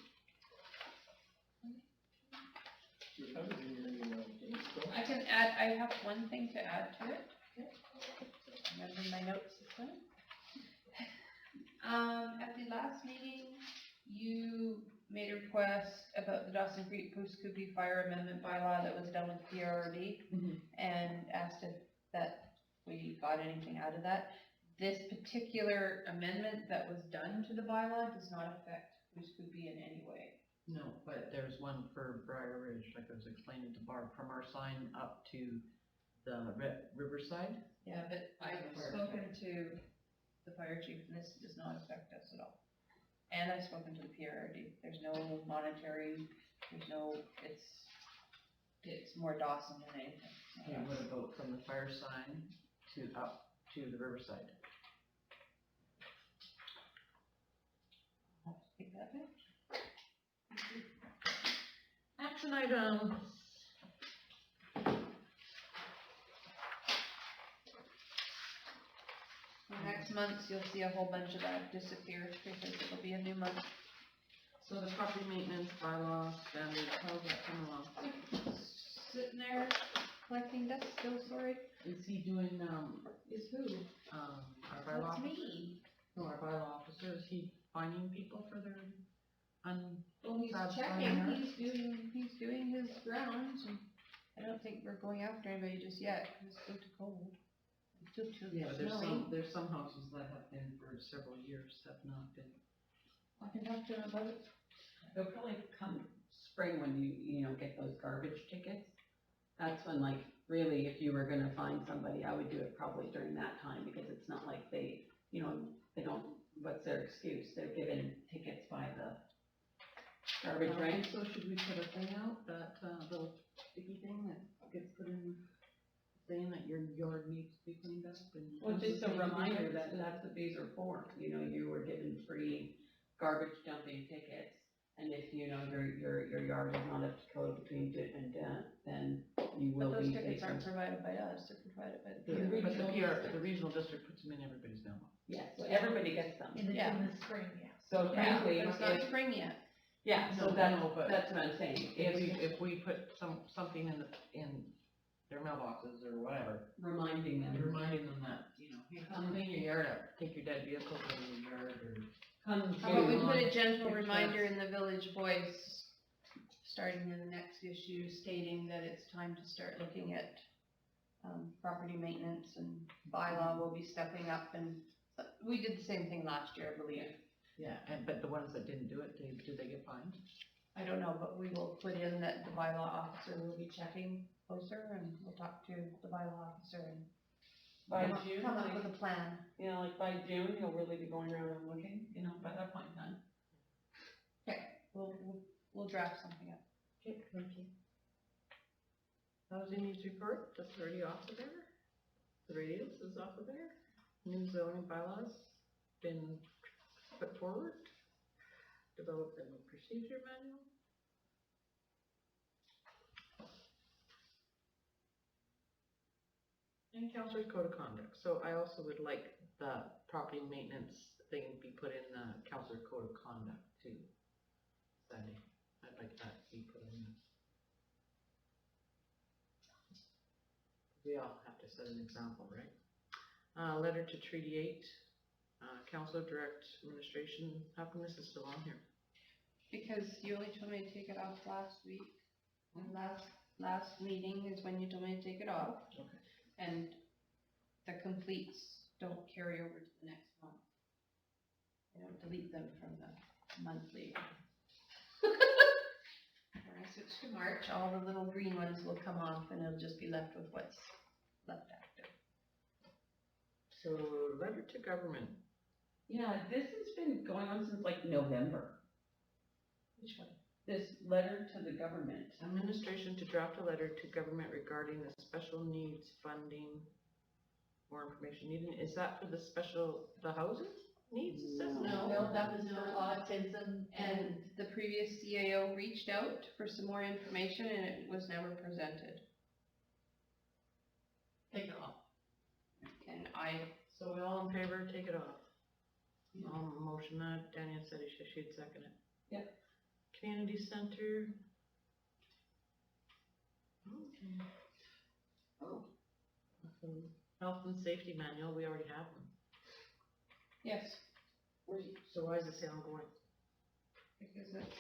I can add, I have one thing to add to it. I'm in my notes this time. At the last meeting, you made a request about the Dawson Creek Goose Coopy Fire Amendment bylaw that was done with PRD, and asked if that we got anything out of that. This particular amendment that was done to the bylaw does not affect Goose Coopy in any way. No, but there's one for Briar Ridge, like I was explaining to Barb, from our sign up to the riverside. Yeah, but I've spoken to the fire chief, and this does not affect us at all. And I've spoken to the PRD, there's no monetary, there's no, it's more Dawson than anything. Yeah, what about from the fire sign to up to the riverside? I'll have to take that back. Action items. Next month, you'll see a whole bunch of that disappear, because it'll be a new month. So the property maintenance bylaw standard, how's that coming along? Sitting there collecting dust still, sorry. Is he doing, Is who? our bylaw? That's me. No, our bylaw officer, is he finding people for their Well, he's That's checking, fine. he's doing his rounds, and I don't think we're going after anybody just yet, because it's still too cold. It's still too Yeah, but snowy. there's some houses that have been for several years have not been. I can talk to him about it. They'll probably come spring when you know, get those garbage tickets. That's when, like, really, if you were gonna find somebody, I would do it probably during that time, because it's not like they, you know, they don't, what's their excuse? They're given tickets by the garbage rank. So should we put a thing out, that, little sticky thing that gets put in, saying that your yard needs to be cleaned up and. Well, just a reminder that that's what these are for, you know, you were given free garbage dumping tickets. And if, you know, your yard is not up to code between do and then you will But be. those tickets aren't taken- provided by us, they're provided by the But PRD. the regional district puts them in everybody's mailbox. Yes, so everybody gets them. Yeah. the spring, yeah. So Yeah, frankly, but it's not if, spring yet. yeah, so No, that's, no, but that's what I'm saying. If we put something in their mailboxes or whatever, Reminding them, reminding them that, you know, hey, come clean your yard up, take your dead vehicles out of your yard, or. come How about we to, put a gentle Good reminder in the Village Voice, starting in the next issue, stating that it's time to start looking at, property maintenance and bylaw will be stepping up, and we did the same thing last year, I believe. Yeah, but the ones that didn't do it, do they get fined? I don't know, but we will put in that the bylaw officer will be checking closer, and we'll talk to the bylaw officer and by come up- June, come up like, with a plan. you know, like by June, you'll really be going around and looking, you know, by that point in time. We'll draft something up. Okay, thank you. Housing needs report, that's already off of there. The radios is off of there. New zoning bylaws been put forward. Develop a procedure manual. And councilor's code of conduct, so I also would like the property maintenance thing be put in the councilor code of conduct too. Sandy, I'd like that to be put in. We all have to set an example, right? Letter to Treaty 8, council direct administration, how come this is still on here? Because you only told me to take it off last week. And last meeting is when you told me to take it off. Okay. And the completes don't carry over to the next month. I don't delete them from the monthly. When I switch to March, all the little green ones will come off and it'll just be left with what's left active. So, letter to government. Yeah, this has been going on since like November, Which one? this letter to the government. Administration to draft a letter to government regarding the special needs funding. More information needed. Is that for the housing needs assessment? No, that was for autism and And the previous CAO reached out for some more information and it was never presented. take it off. And I, So we all in favor, take it off. Motion that, Daniel said she'd second it. Yep. Community center. Okay. Oh. Health and safety manual, we already have them. yes, So why does it say ongoing? because it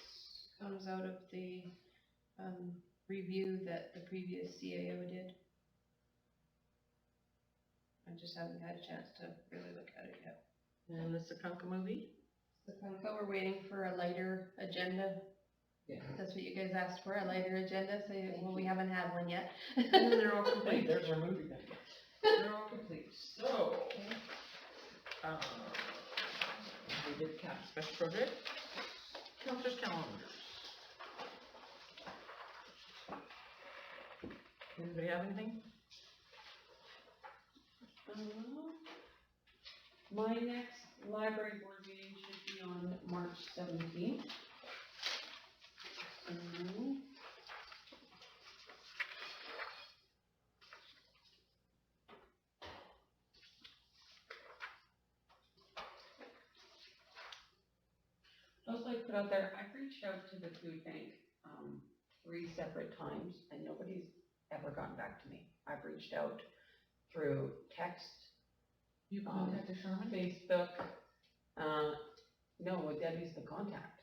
comes out of the, review that the previous CAO did. I just haven't had a chance to really look at it yet. And the Sekunka movie? So we're waiting for a lighter agenda. Yeah. That's what you guys asked for, a lighter agenda, so, well, we haven't had one yet. And they're all complete. There's our movie then. They're all complete. So, we did cap special project. Councilors calendars. Anybody have anything? My next library board meeting should be on March 17th. Also, I put out there, I've reached out to the food bank, 3 separate times, and nobody's ever gotten back to me. I've reached out through text, You contacted Sherman? Facebook, no, Debbie's the contact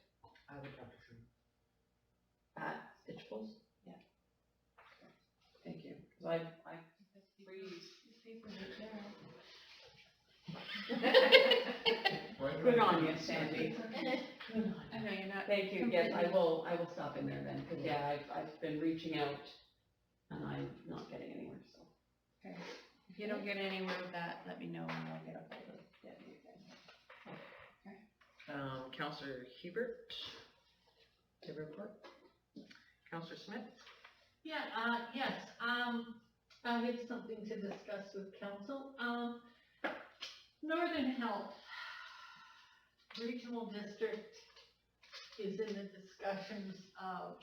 I would talk to Sherman. at Stitchables. Thank you. So I Good on you, Sandy. I know you're not. Thank you, yes, I will stop in there then, because yeah, I've been reaching out and I'm not getting anywhere, so. Okay. If you don't get anywhere with that, let me know and I'll get a hold of Debbie again. Counselor Hebert, to report. Counselor Smith. Yeah, yes, I had something to discuss with council. Northern Health Regional District is in the discussions of,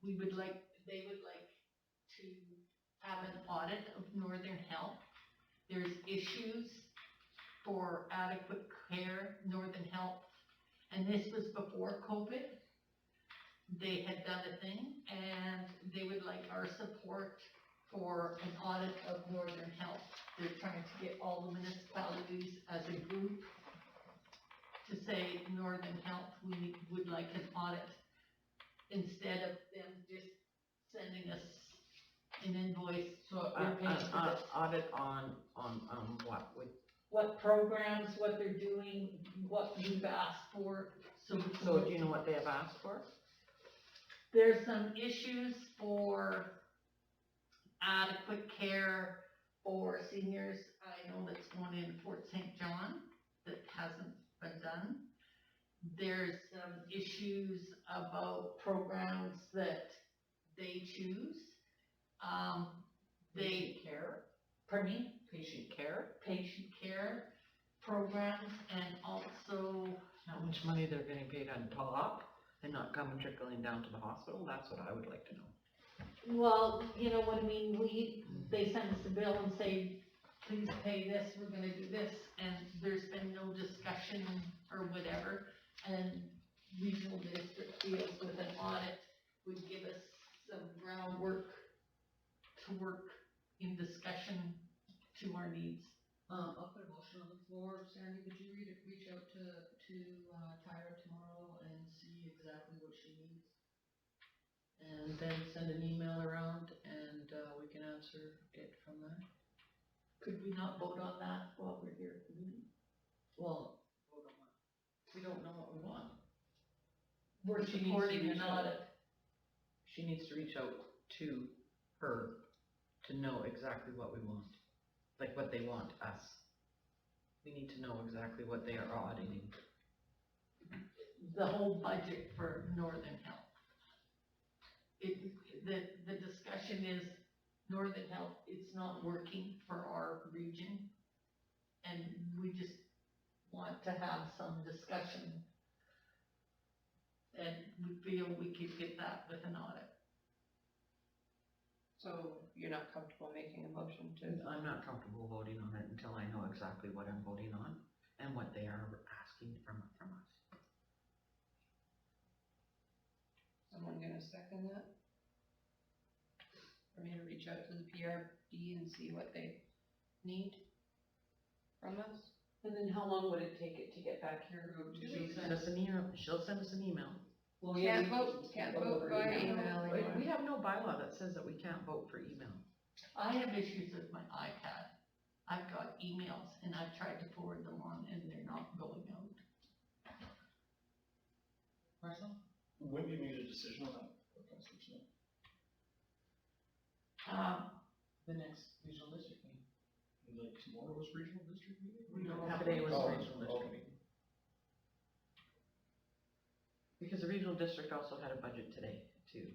they would like to have an audit of Northern Health. There's issues for adequate care, Northern Health, and this was before COVID. They had done a thing, and they would like our support for an audit of Northern Health. They're trying to get all the municipalities as a group to say, Northern Health, we would like an audit, instead of them just sending us an invoice. So, You're paying for this. audit on what, with, What programs, what they're doing, what we've asked for, so. so do you know what they have asked for? There's some issues for adequate care for seniors. I know that's one in Fort St. John that hasn't been done. There's some issues about programs that they choose. Patient care, Pardon me? patient care, Patient care programs, and also, how much money they're getting paid on top and not coming trickling down to the hospital, that's what I would like to know. well, you know what I mean, they send us a bill and say, please pay this, we're gonna do this, and there's been no discussion or whatever, and regional district feels with an audit would give us some groundwork to work in discussion to our needs. I'll put a motion on the floor. Sandy, would you reach out to Tyra tomorrow and see exactly what she needs? And and then send an email around and, we can answer it from there. Could we not vote on that while we're here at the meeting? Well, we don't know what we want. We're She needs to supporting reach an out. audit. She needs to reach out to her to know exactly what we want, like what they want us. We need to know exactly what they are auditing. The whole budget for Northern Health. The discussion is Northern Health, it's not working for our region. And we just want to have some discussion. And we feel we could get that with an audit. So you're not comfortable making a motion to? I'm not comfortable voting on it until I know exactly what I'm voting on and what they are asking from us. Someone gonna second that? For me to reach out to the PRD and see what they need from us? And then how long would it take it to get back here? She'll send us an email, Well, yeah, Can't vote by email We anymore. have no bylaw that says that we can't vote for email. I have issues with my iPad. I've got emails and I've tried to forward them on and they're not going out. Marcel? When do you need a decision on that? The next regional district meeting. Like tomorrow's regional district meeting? We don't have. Today was Oh, the regional district okay. meeting. Because the regional district also had a budget today, too,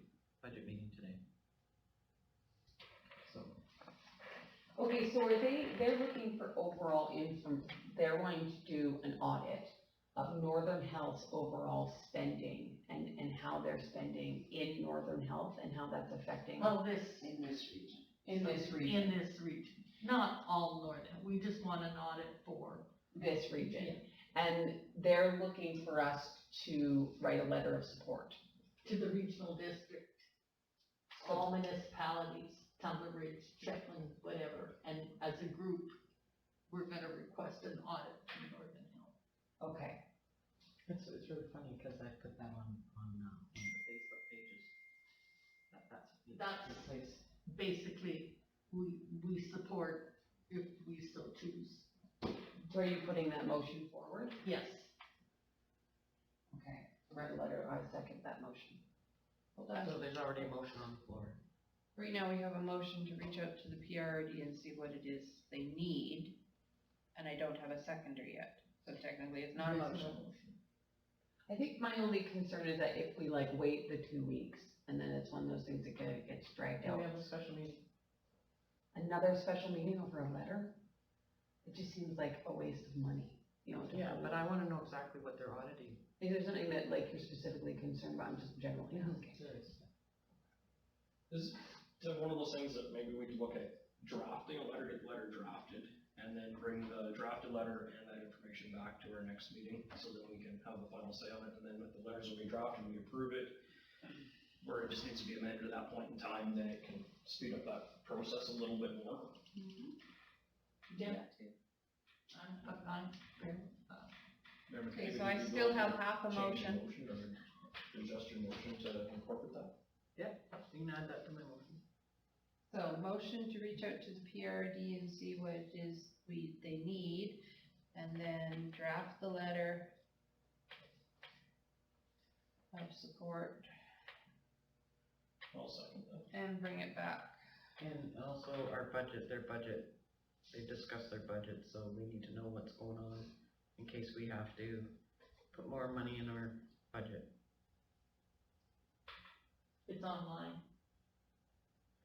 budget meeting today. So, okay, so they're looking for overall they're wanting to do an audit of Northern Health's overall spending and how they're spending in Northern Health and how that's affecting Well, In this region. in this region, In this region, not all Northern, we just want an audit for. this region. And they're looking for us to write a letter of support. To the regional district, all municipalities, Tumbler Ridge, Chetland, whatever, and as a group, we're gonna request an audit from Northern Health. Okay. it's really funny, because I put that on the Facebook pages. That's That's- the place. Basically, we support if we so choose. So are you putting that motion forward? Yes. Okay. Write a letter, I second that motion. Hold on. So there's already a motion on the floor. Right now, we have a motion to reach out to the PRD and see what it is they need, and I don't have a seconder yet, so technically it's not a motion. I think my only concern is that if we like wait the 2 weeks, and then it's one of those things that gets dragged Can out. we have a special meeting? Another special meeting over a letter? It just seems like a waste of money, you know? to Yeah, hold. but I wanna know exactly what they're auditing. Is there something that like you're specifically concerned about? I'm just generally asking. Is it one of those things that maybe we could look at drafting a letter, get the letter drafted, and then bring the drafted letter and that information back to our next meeting, so that we can have the final say on it, and then if the letters will be drafted and we approve it, where it just needs to be amended at that point in time, then it can speed up that process a little bit more. Yeah. I'm Remember, Okay, maybe so we I could still go have half a change the motion. Or adjust your motion to incorporate that. You can add that to my motion. So motion to reach out to the PRD and see what it is they need, and then draft the letter of support I'll second that. and bring it back. And also their budget, they discussed their budget, so we need to know what's going on in case we have to put more money in our budget. It's online,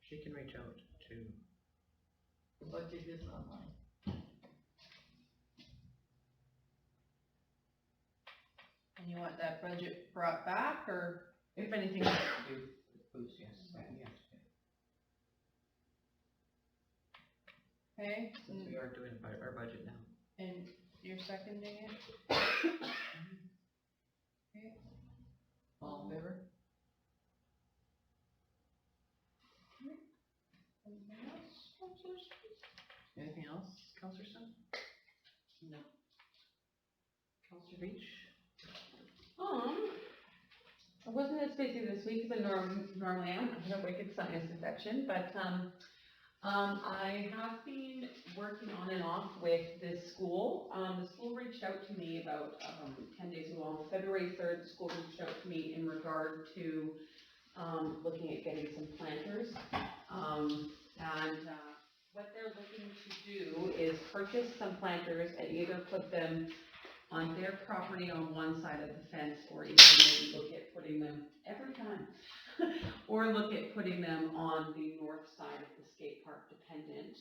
She can reach out to, the budget is online. And you want that budget brought back, or? if anything has to do with booze, yes, yes. Okay, Since we are doing our budget now. and you're seconding it? Okay. All in favor? Anything else, councilors? Anything else, Counselor Sun? No. Counselor Beach? So wasn't as busy this week as I normally am. I had a wicked sinus infection, but, I have been working on and off with this school. The school reached out to me about, 10 days ago, on February 3rd, the school reached out to me in regard to, looking at getting some planters. What they're looking to do is purchase some planters and either put them on their property on one side of the fence, or even maybe look at putting them, every time, or look at putting them on the north side of the skate park, dependent.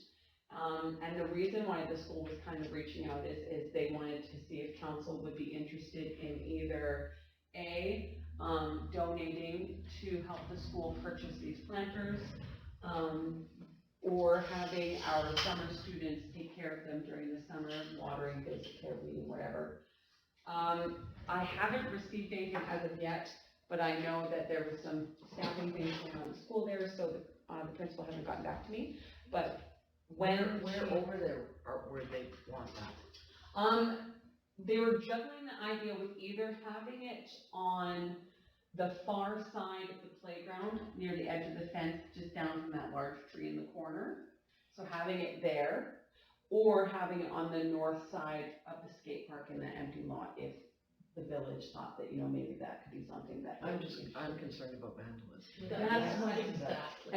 And the reason why the school was kind of reaching out is they wanted to see if council would be interested in either A, donating to help the school purchase these planters, or having our summer students take care of them during the summer, watering, basic care, weeding, whatever. I haven't received anything as of yet, but I know that there was some staffing things going on in school there, so the principal hasn't gotten back to me, but when. Where over there, or where they want that? They were juggling the idea with either having it on the far side of the playground, near the edge of the fence, just down from that large tree in the corner. So having it there, or having it on the north side of the skate park in the empty lot, if the village thought that, maybe that could be something that. I'm concerned about vandalism. That's what, Exactly.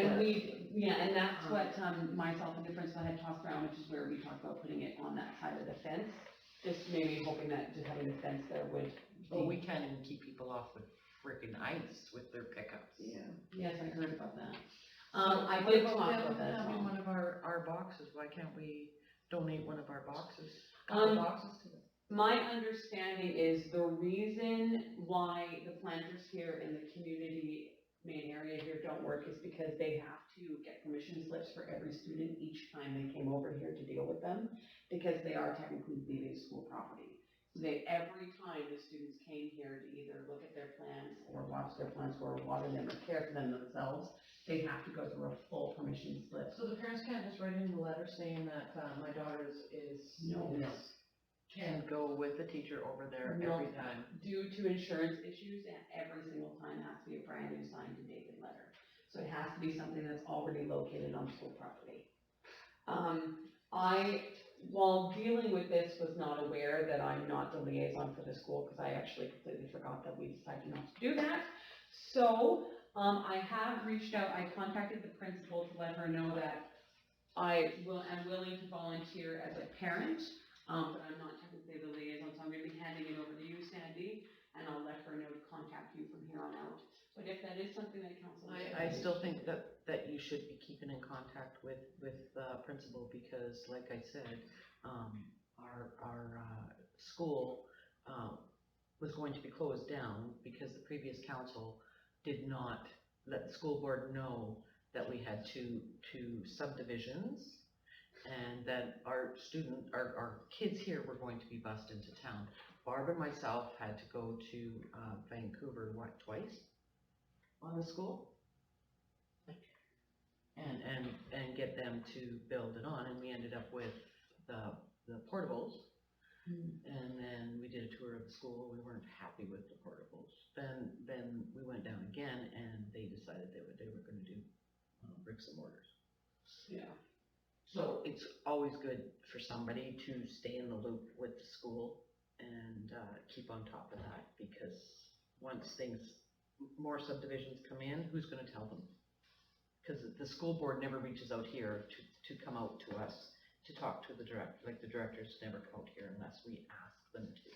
and that's what, myself and the principal had tossed around, which is where we talked about putting it on that side of the fence. Just maybe hoping that just having the fence there would. Well, we can't even keep people off the frickin' ice with their pickups. Yeah. Yes, I heard about that. I did talk about that as Having well. one of our boxes, why can't we donate one of our boxes? Um, Couple boxes to them? My understanding is the reason why the planters here in the community main area here don't work is because they have to get permission slips for every student each time they came over here to deal with them, because they are technically leaving school property. So every time the students came here to either look at their plants or watch their plants or water them or care for them themselves, they have to go through a full permission slip. So the parents can't just write in the letter saying that, my daughter No. can go with the teacher over there No. every time. Due to insurance issues, and every single time has to be a brand new signed and dated letter. So it has to be something that's already located on school property. While dealing with this, was not aware that I'm not the liaison for the school, because I actually completely forgot that we decided not to do that. So, I have reached out, I contacted the principal to let her know that am willing to volunteer as a parent, but I'm not technically the liaison, so I'm gonna be handing it over to you, Sandy, and I'll let her know to contact you from here on out. But if that is something that council. I still think that you should be keeping in contact with the principal, because like I said, our school, was going to be closed down because the previous council did not let the school board know that we had two subdivisions, and that our kids here were going to be bused into town. Barb and myself had to go to, Vancouver, twice? On the school, and get them to build it on, and we ended up with the portables. And then we did a tour of the school, we weren't happy with the portables. Then we went down again, and they decided they were gonna do bricks and mortars. Yeah. So it's always good for somebody to stay in the loop with the school and keep on top of that, because once more subdivisions come in, who's gonna tell them? Because the school board never reaches out here to come out to us to talk to the director, like the directors never come out here unless we ask them to.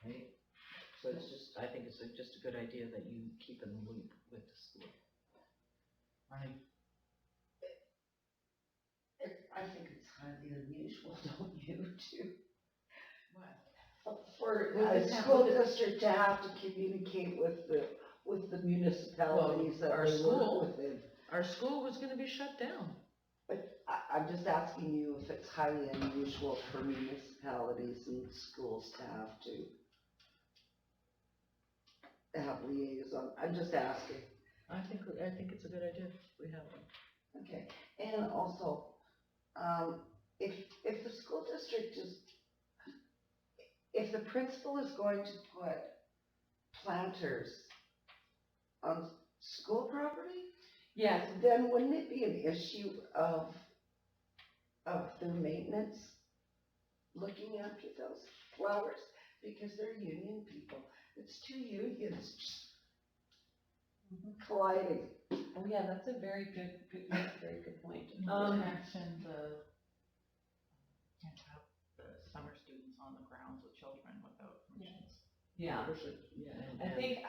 Right? So it's just, I think it's just a good idea that you keep in the loop with the school. I think it's highly unusual, don't you, to? What? For With a the town- school with the- district to have to communicate with the municipalities that our they school- work within. Our school was gonna be shut down. But I'm just asking you if it's highly unusual for municipalities and schools to have liaison. I'm just asking. I think it's a good idea, we have one. Okay, and also, if the school district if the principal is going to put planters on school property, Yes, then wouldn't it be an issue of their maintenance, looking after those flowers? Because they're union people. It's two unions colliding. oh yeah, that's a very good, that's a very good point. Protection, can't have the summer students on the grounds with children without permissions. Yeah, Yeah.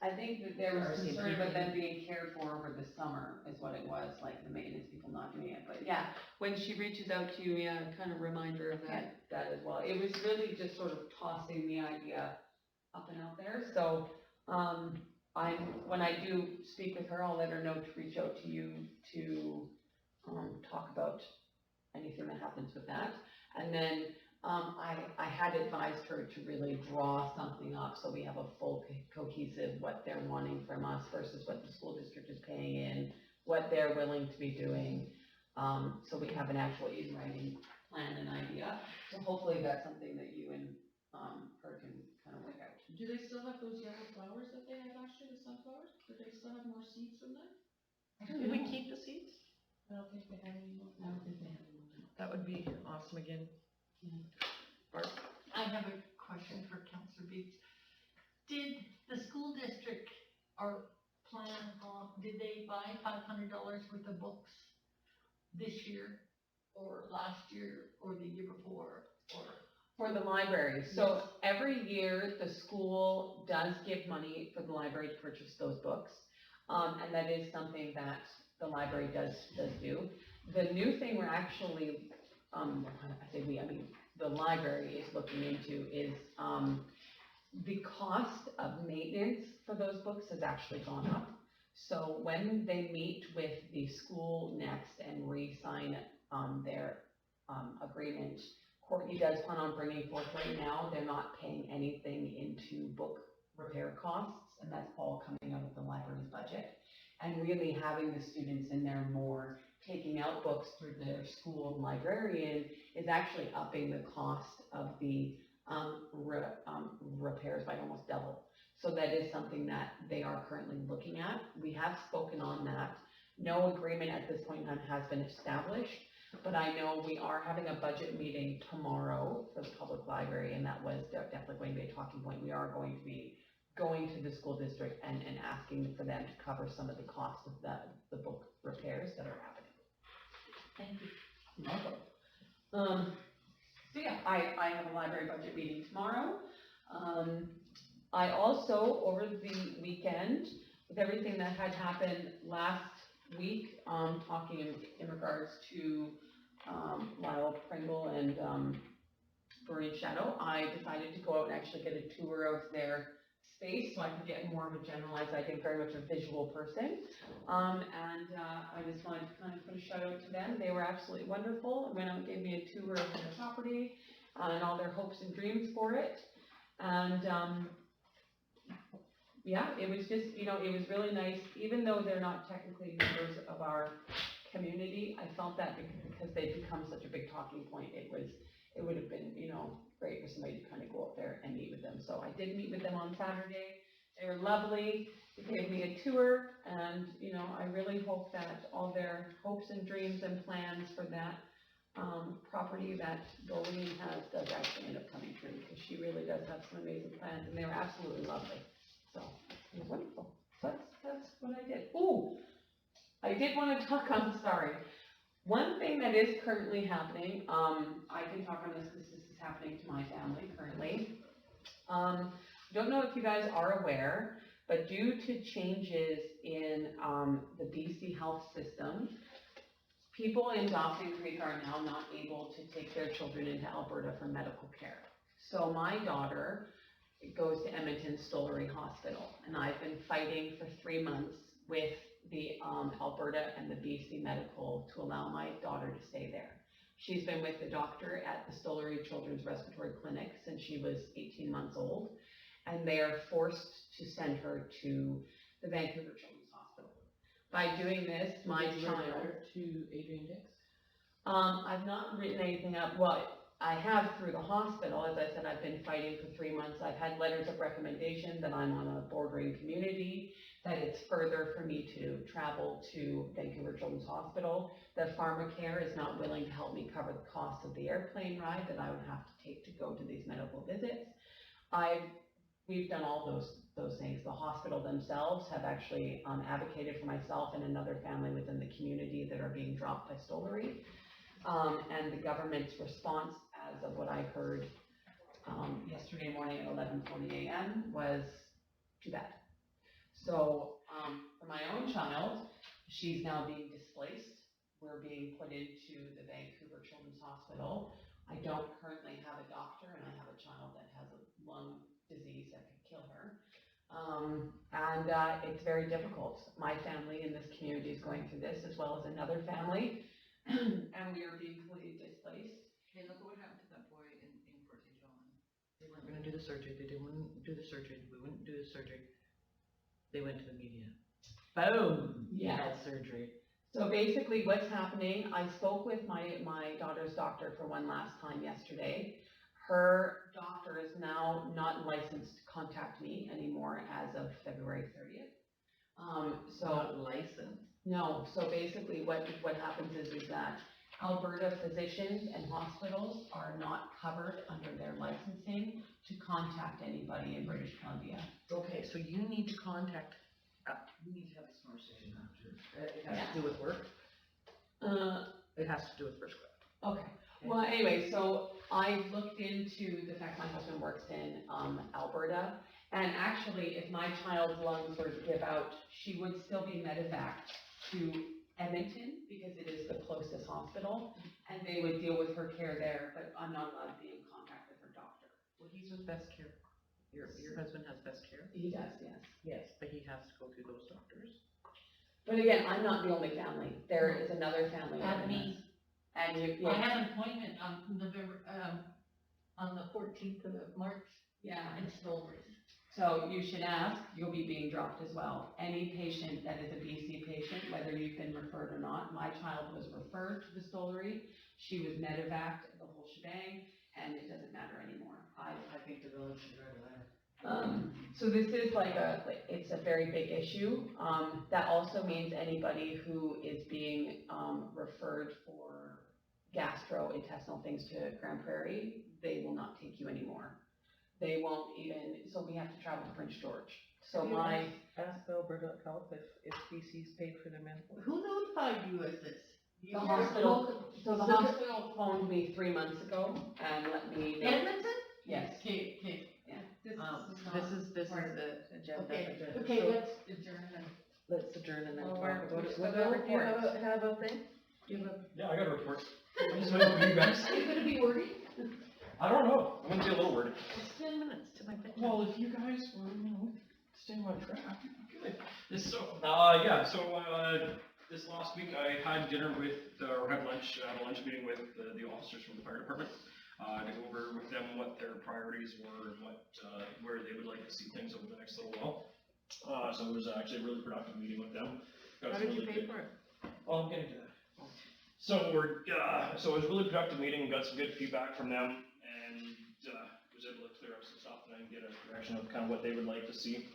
I think that there was Or concern about CPD. them being cared for over the summer is what it was, like the maintenance people not doing it, but yeah, when she reaches out to you, yeah, kind of remind her of that as well. It was really just sort of tossing the idea up and out there, so, when I do speak with her, I'll let her know to reach out to you to, talk about anything that happens with that. And then, I had advised her to really draw something up, so we have a full cohesive, what they're wanting from us versus what the school district is paying in, what they're willing to be doing. So we have an actual in writing plan and idea, so hopefully that's something that you and, her can kind of work out. Do they still have those yellow flowers that they had last year, the sunflowers? Do they still have more seeds from them? Did we keep the seeds? I don't think they have any more. I don't think they have one. That would be awesome again. I have a question for Counselor Beats. Did the school district or did they buy $500 worth of books this year or last year or the year before or? For the library, so every year, the school does give money for the library to purchase those books. And that is something that the library does do. The new thing we're actually, I say we, I mean, the library is looking into is, the cost of maintenance for those books has actually gone up. So when they meet with the school next and re-sign, their, agreement, Courtney does plan on bringing forth right now, they're not paying anything into book repair costs, and that's all coming out of the library's budget. And really having the students in there more, taking out books through their school librarian is actually upping the cost of the, repairs by almost double. So that is something that they are currently looking at. We have spoken on that. No agreement at this point in time has been established, but I know we are having a budget meeting tomorrow for the public library, and that was definitely going to be a talking point. We are going to be going to the school district and asking for them to cover some of the cost of the book repairs that are happening. Thank you. You're welcome. So yeah, I have a library budget meeting tomorrow. I also, over the weekend, with everything that had happened last week, talking in regards to, Lyle Pringle and, Maureen Shadow, I decided to go out and actually get a tour of their space, so I could get more of a generalized, I think very much a visual person. I just wanted to kind of put a shout out to them. They were absolutely wonderful, went out and gave me a tour of their property, and all their hopes and dreams for it. And, yeah, it was just, you know, it was really nice, even though they're not technically members of our community, I felt that because they've become such a big talking point, it would have been, you know, great for somebody to kind of go up there and meet with them. So I did meet with them on Saturday. They were lovely. They gave me a tour, and, you know, I really hope that all their hopes and dreams and plans for that, property that Doreen has does actually end up coming true, because she really does have some amazing plans, and they were absolutely lovely. So, it was wonderful. So that's what I did. Ooh, I did want to talk, I'm sorry. One thing that is currently happening, I can talk on this because this is happening to my family currently. Don't know if you guys are aware, but due to changes in, the BC health system, people in Dawson Creek are now not able to take their children into Alberta for medical care. So my daughter goes to Edmonton Stollery Hospital, and I've been fighting for 3 months with the Alberta and the BC Medical to allow my daughter to stay there. She's been with the doctor at the Stollery Children's Respiratory Clinic since she was 18 months old, and they are forced to send her to the Vancouver Children's Hospital. By doing this, my child... To Adrian Dix? I've not written anything up, well, I have through the hospital, as I said, I've been fighting for 3 months. I've had letters of recommendation that I'm on a bordering community, that it's further for me to travel to Vancouver Children's Hospital. That Pharmacare is not willing to help me cover the cost of the airplane ride that I would have to take to go to these medical visits. We've done all those things. The hospital themselves have actually advocated for myself and another family within the community that are being dropped by Stollery. And the government's response, as of what I heard yesterday morning at 11:40 a.m. was too bad. So for my own child, she's now being displaced. We're being put into the Vancouver Children's Hospital. I don't currently have a doctor, and I have a child that has a lung disease that could kill her. And it's very difficult. My family in this community is going through this, as well as another family, and we are being completely displaced. Hey, look at what happened to that boy in Fort St. John. They weren't gonna do the surgery, they didn't do the surgery, we wouldn't do the surgery. They went to the media. Boom! He had surgery. So basically what's happening, I spoke with my daughter's doctor for one last time yesterday. Her doctor is now not licensed to contact me anymore as of February 30th. Not licensed. No, so basically what happens is that Alberta physicians and hospitals are not covered under their licensing to contact anybody in British Columbia. Okay, so you need to contact, we need to have this conversation after. It has to do with work? It has to do with First Grad. Okay, well, anyway, so I looked into the fact my husband works in Alberta, and actually, if my child's lungs were to give out, she would still be medevaced to Edmonton, because it is the closest hospital, and they would deal with her care there, but I'm not allowed to be in contact with her doctor. Well, he's with Best Care. Your husband has Best Care? He does, yes. Yes, but he has to go through those doctors. But again, I'm not the only family, there is another family. And me. And you, I yeah, have an appointment on November, on the 14th of March yeah. in Stollery. So you should ask, you'll be being dropped as well. Any patient that is a BC patient, whether you've been referred or not, my child was referred to the Stollery, she was medevaced, the whole shebang, and it doesn't matter anymore. I think the village should write a letter. So this is it's a very big issue. That also means anybody who is being referred for gastrointestinal things to Grand Prairie, they will not take you anymore. They won't even, so we have to travel to Prince George. So my, Ask Alberta Health if BC's paid for their medical. Who notified you of this? the hospital, so the hospital phoned me 3 months ago and let me know. Edmonton? Yes. Okay, This This is part the agenda. okay, So let's adjourn and. let's adjourn and then Well, talk we're- about it. we're What gonna about, do you have a thing? Do you have a? Yeah, I got a report. Just waiting for you guys. It's gonna be wordy. I don't know, I'm gonna be a little wordy. It's 10 minutes to my bedtime. Well, if you guys were, staying on track, good. This, so, this last week I had dinner with, or had a lunch meeting with the officers from the fire department, to go over with them what their priorities were and what, where they would like to see things over the next little while. So it was actually a really productive meeting with them. Got How some did you really pay good- for it? Oh, I'm getting to that. So so it was a really productive meeting, got some good feedback from them, and, was able to clear up some stuff and get a direction of kind of what they would like to see,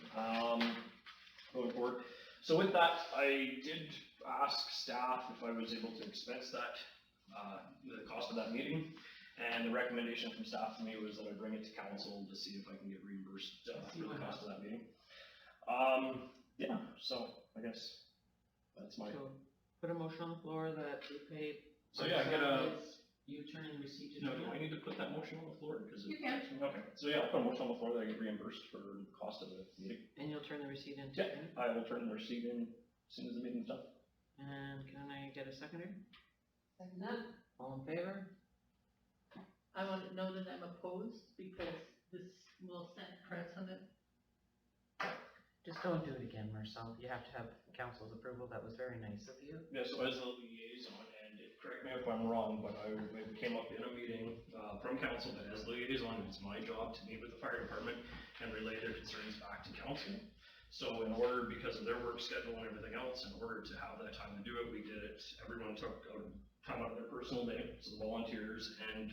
going forward. So with that, I did ask staff if I was able to expense that, the cost of that meeting, and the recommendation from staff to me was that I bring it to council to see if I can get reimbursed, for the cost of that meeting. Yeah, so I guess that's my. So, put a motion on the floor that we paid. So yeah, get a. You turn in receipt to. No, do I need to put that motion on the floor? Because You can. Okay, so yeah, I'll put a motion on the floor that I get reimbursed for the cost of the meeting. And you'll turn the receipt in Yeah. too? I will turn the receipt in as soon as the meeting's done. And can I get a seconder? Second that. All in favor? I want to know that I'm opposed because this will set precedent. Just don't do it again, Marcel. You have to have council's approval. That was very nice of you. Yeah, so as the liaison, and correct me if I'm wrong, but it came up in a meeting, from council that as liaison, it's my job to meet with the fire department and relay their concerns back to council. So in order, because of their work schedule and everything else, in order to have that time to do it, we did it, everyone took time out of their personal day, so the volunteers and,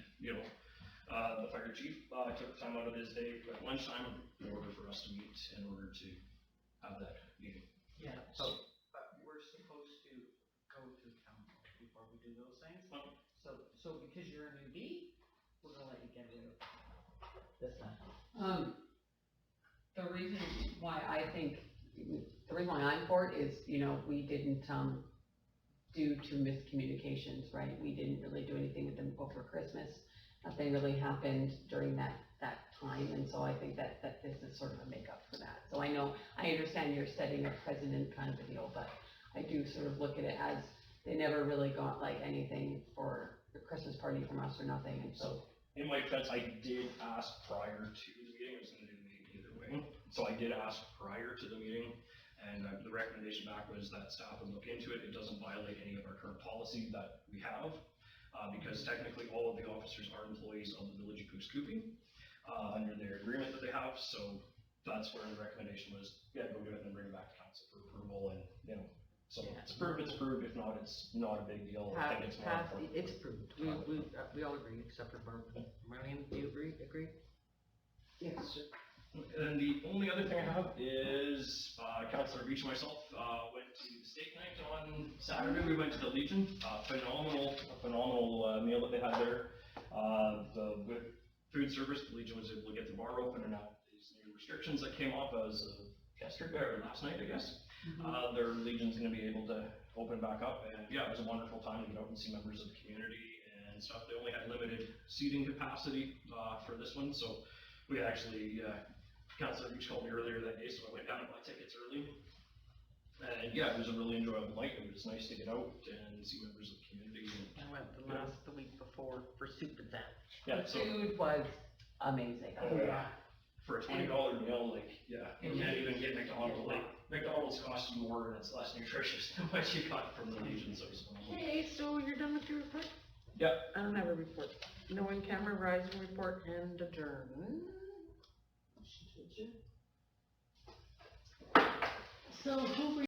The fire chief, took time out of his day at lunchtime in order for us to meet, in order to have that meeting. Yeah, but we're supposed to go to council before we do those things. So because you're a newbie, we're gonna let you get rid of this one. The reason why I'm for it is, we didn't, due to miscommunications, right? We didn't really do anything with them over Christmas. Nothing really happened during that time, and so I think that this is sort of a makeup for that. So I understand you're setting a precedent kind of a deal, but I do sort of look at it as they never really got like anything for the Christmas party from us or nothing, and so. In my defense, I did ask prior to the meeting, I was gonna do the meeting either way. So I did ask prior to the meeting, and the recommendation back was that staff would look into it. It doesn't violate any of our current policy that we have, because technically all of the officers are employees of the Village of Goose Cooping, under their agreement that they have, so that's where the recommendation was, yeah, go do it and then bring it back to council for approval, and, so if it's approved, if not, it's not a big deal. I think it's more important. It's approved. We all agree, except for Marlene, do you agree? Yes, sir. And the only other thing I have is, Councillor Beach and myself, went to the steak night on Saturday. We went to the Legion, phenomenal meal that they had there. With food service, the Legion was able to get the bar open, and now these new restrictions that came up as of yesterday, or last night, I guess. Their Legion's gonna be able to open back up, and yeah, it was a wonderful time to get out and see members of the community and stuff. They only had limited seating capacity, for this one, so we actually, Councilor Beach called me earlier that day, so I went down and bought tickets early. And yeah, it was a really enjoyable night. It was nice to get out and see members of the community. I went the week before for soup and sandwich. Yeah, The so food was amazing. Oh, yeah. For a $20 meal, like, yeah, you can't even get McDonald's. Like, McDonald's costs you more and it's less nutritious than what you got from the Legion, so it's phenomenal. Okay, so you're done with your report? Yep. I don't have a report. No in-camera rising report and adjourn. So who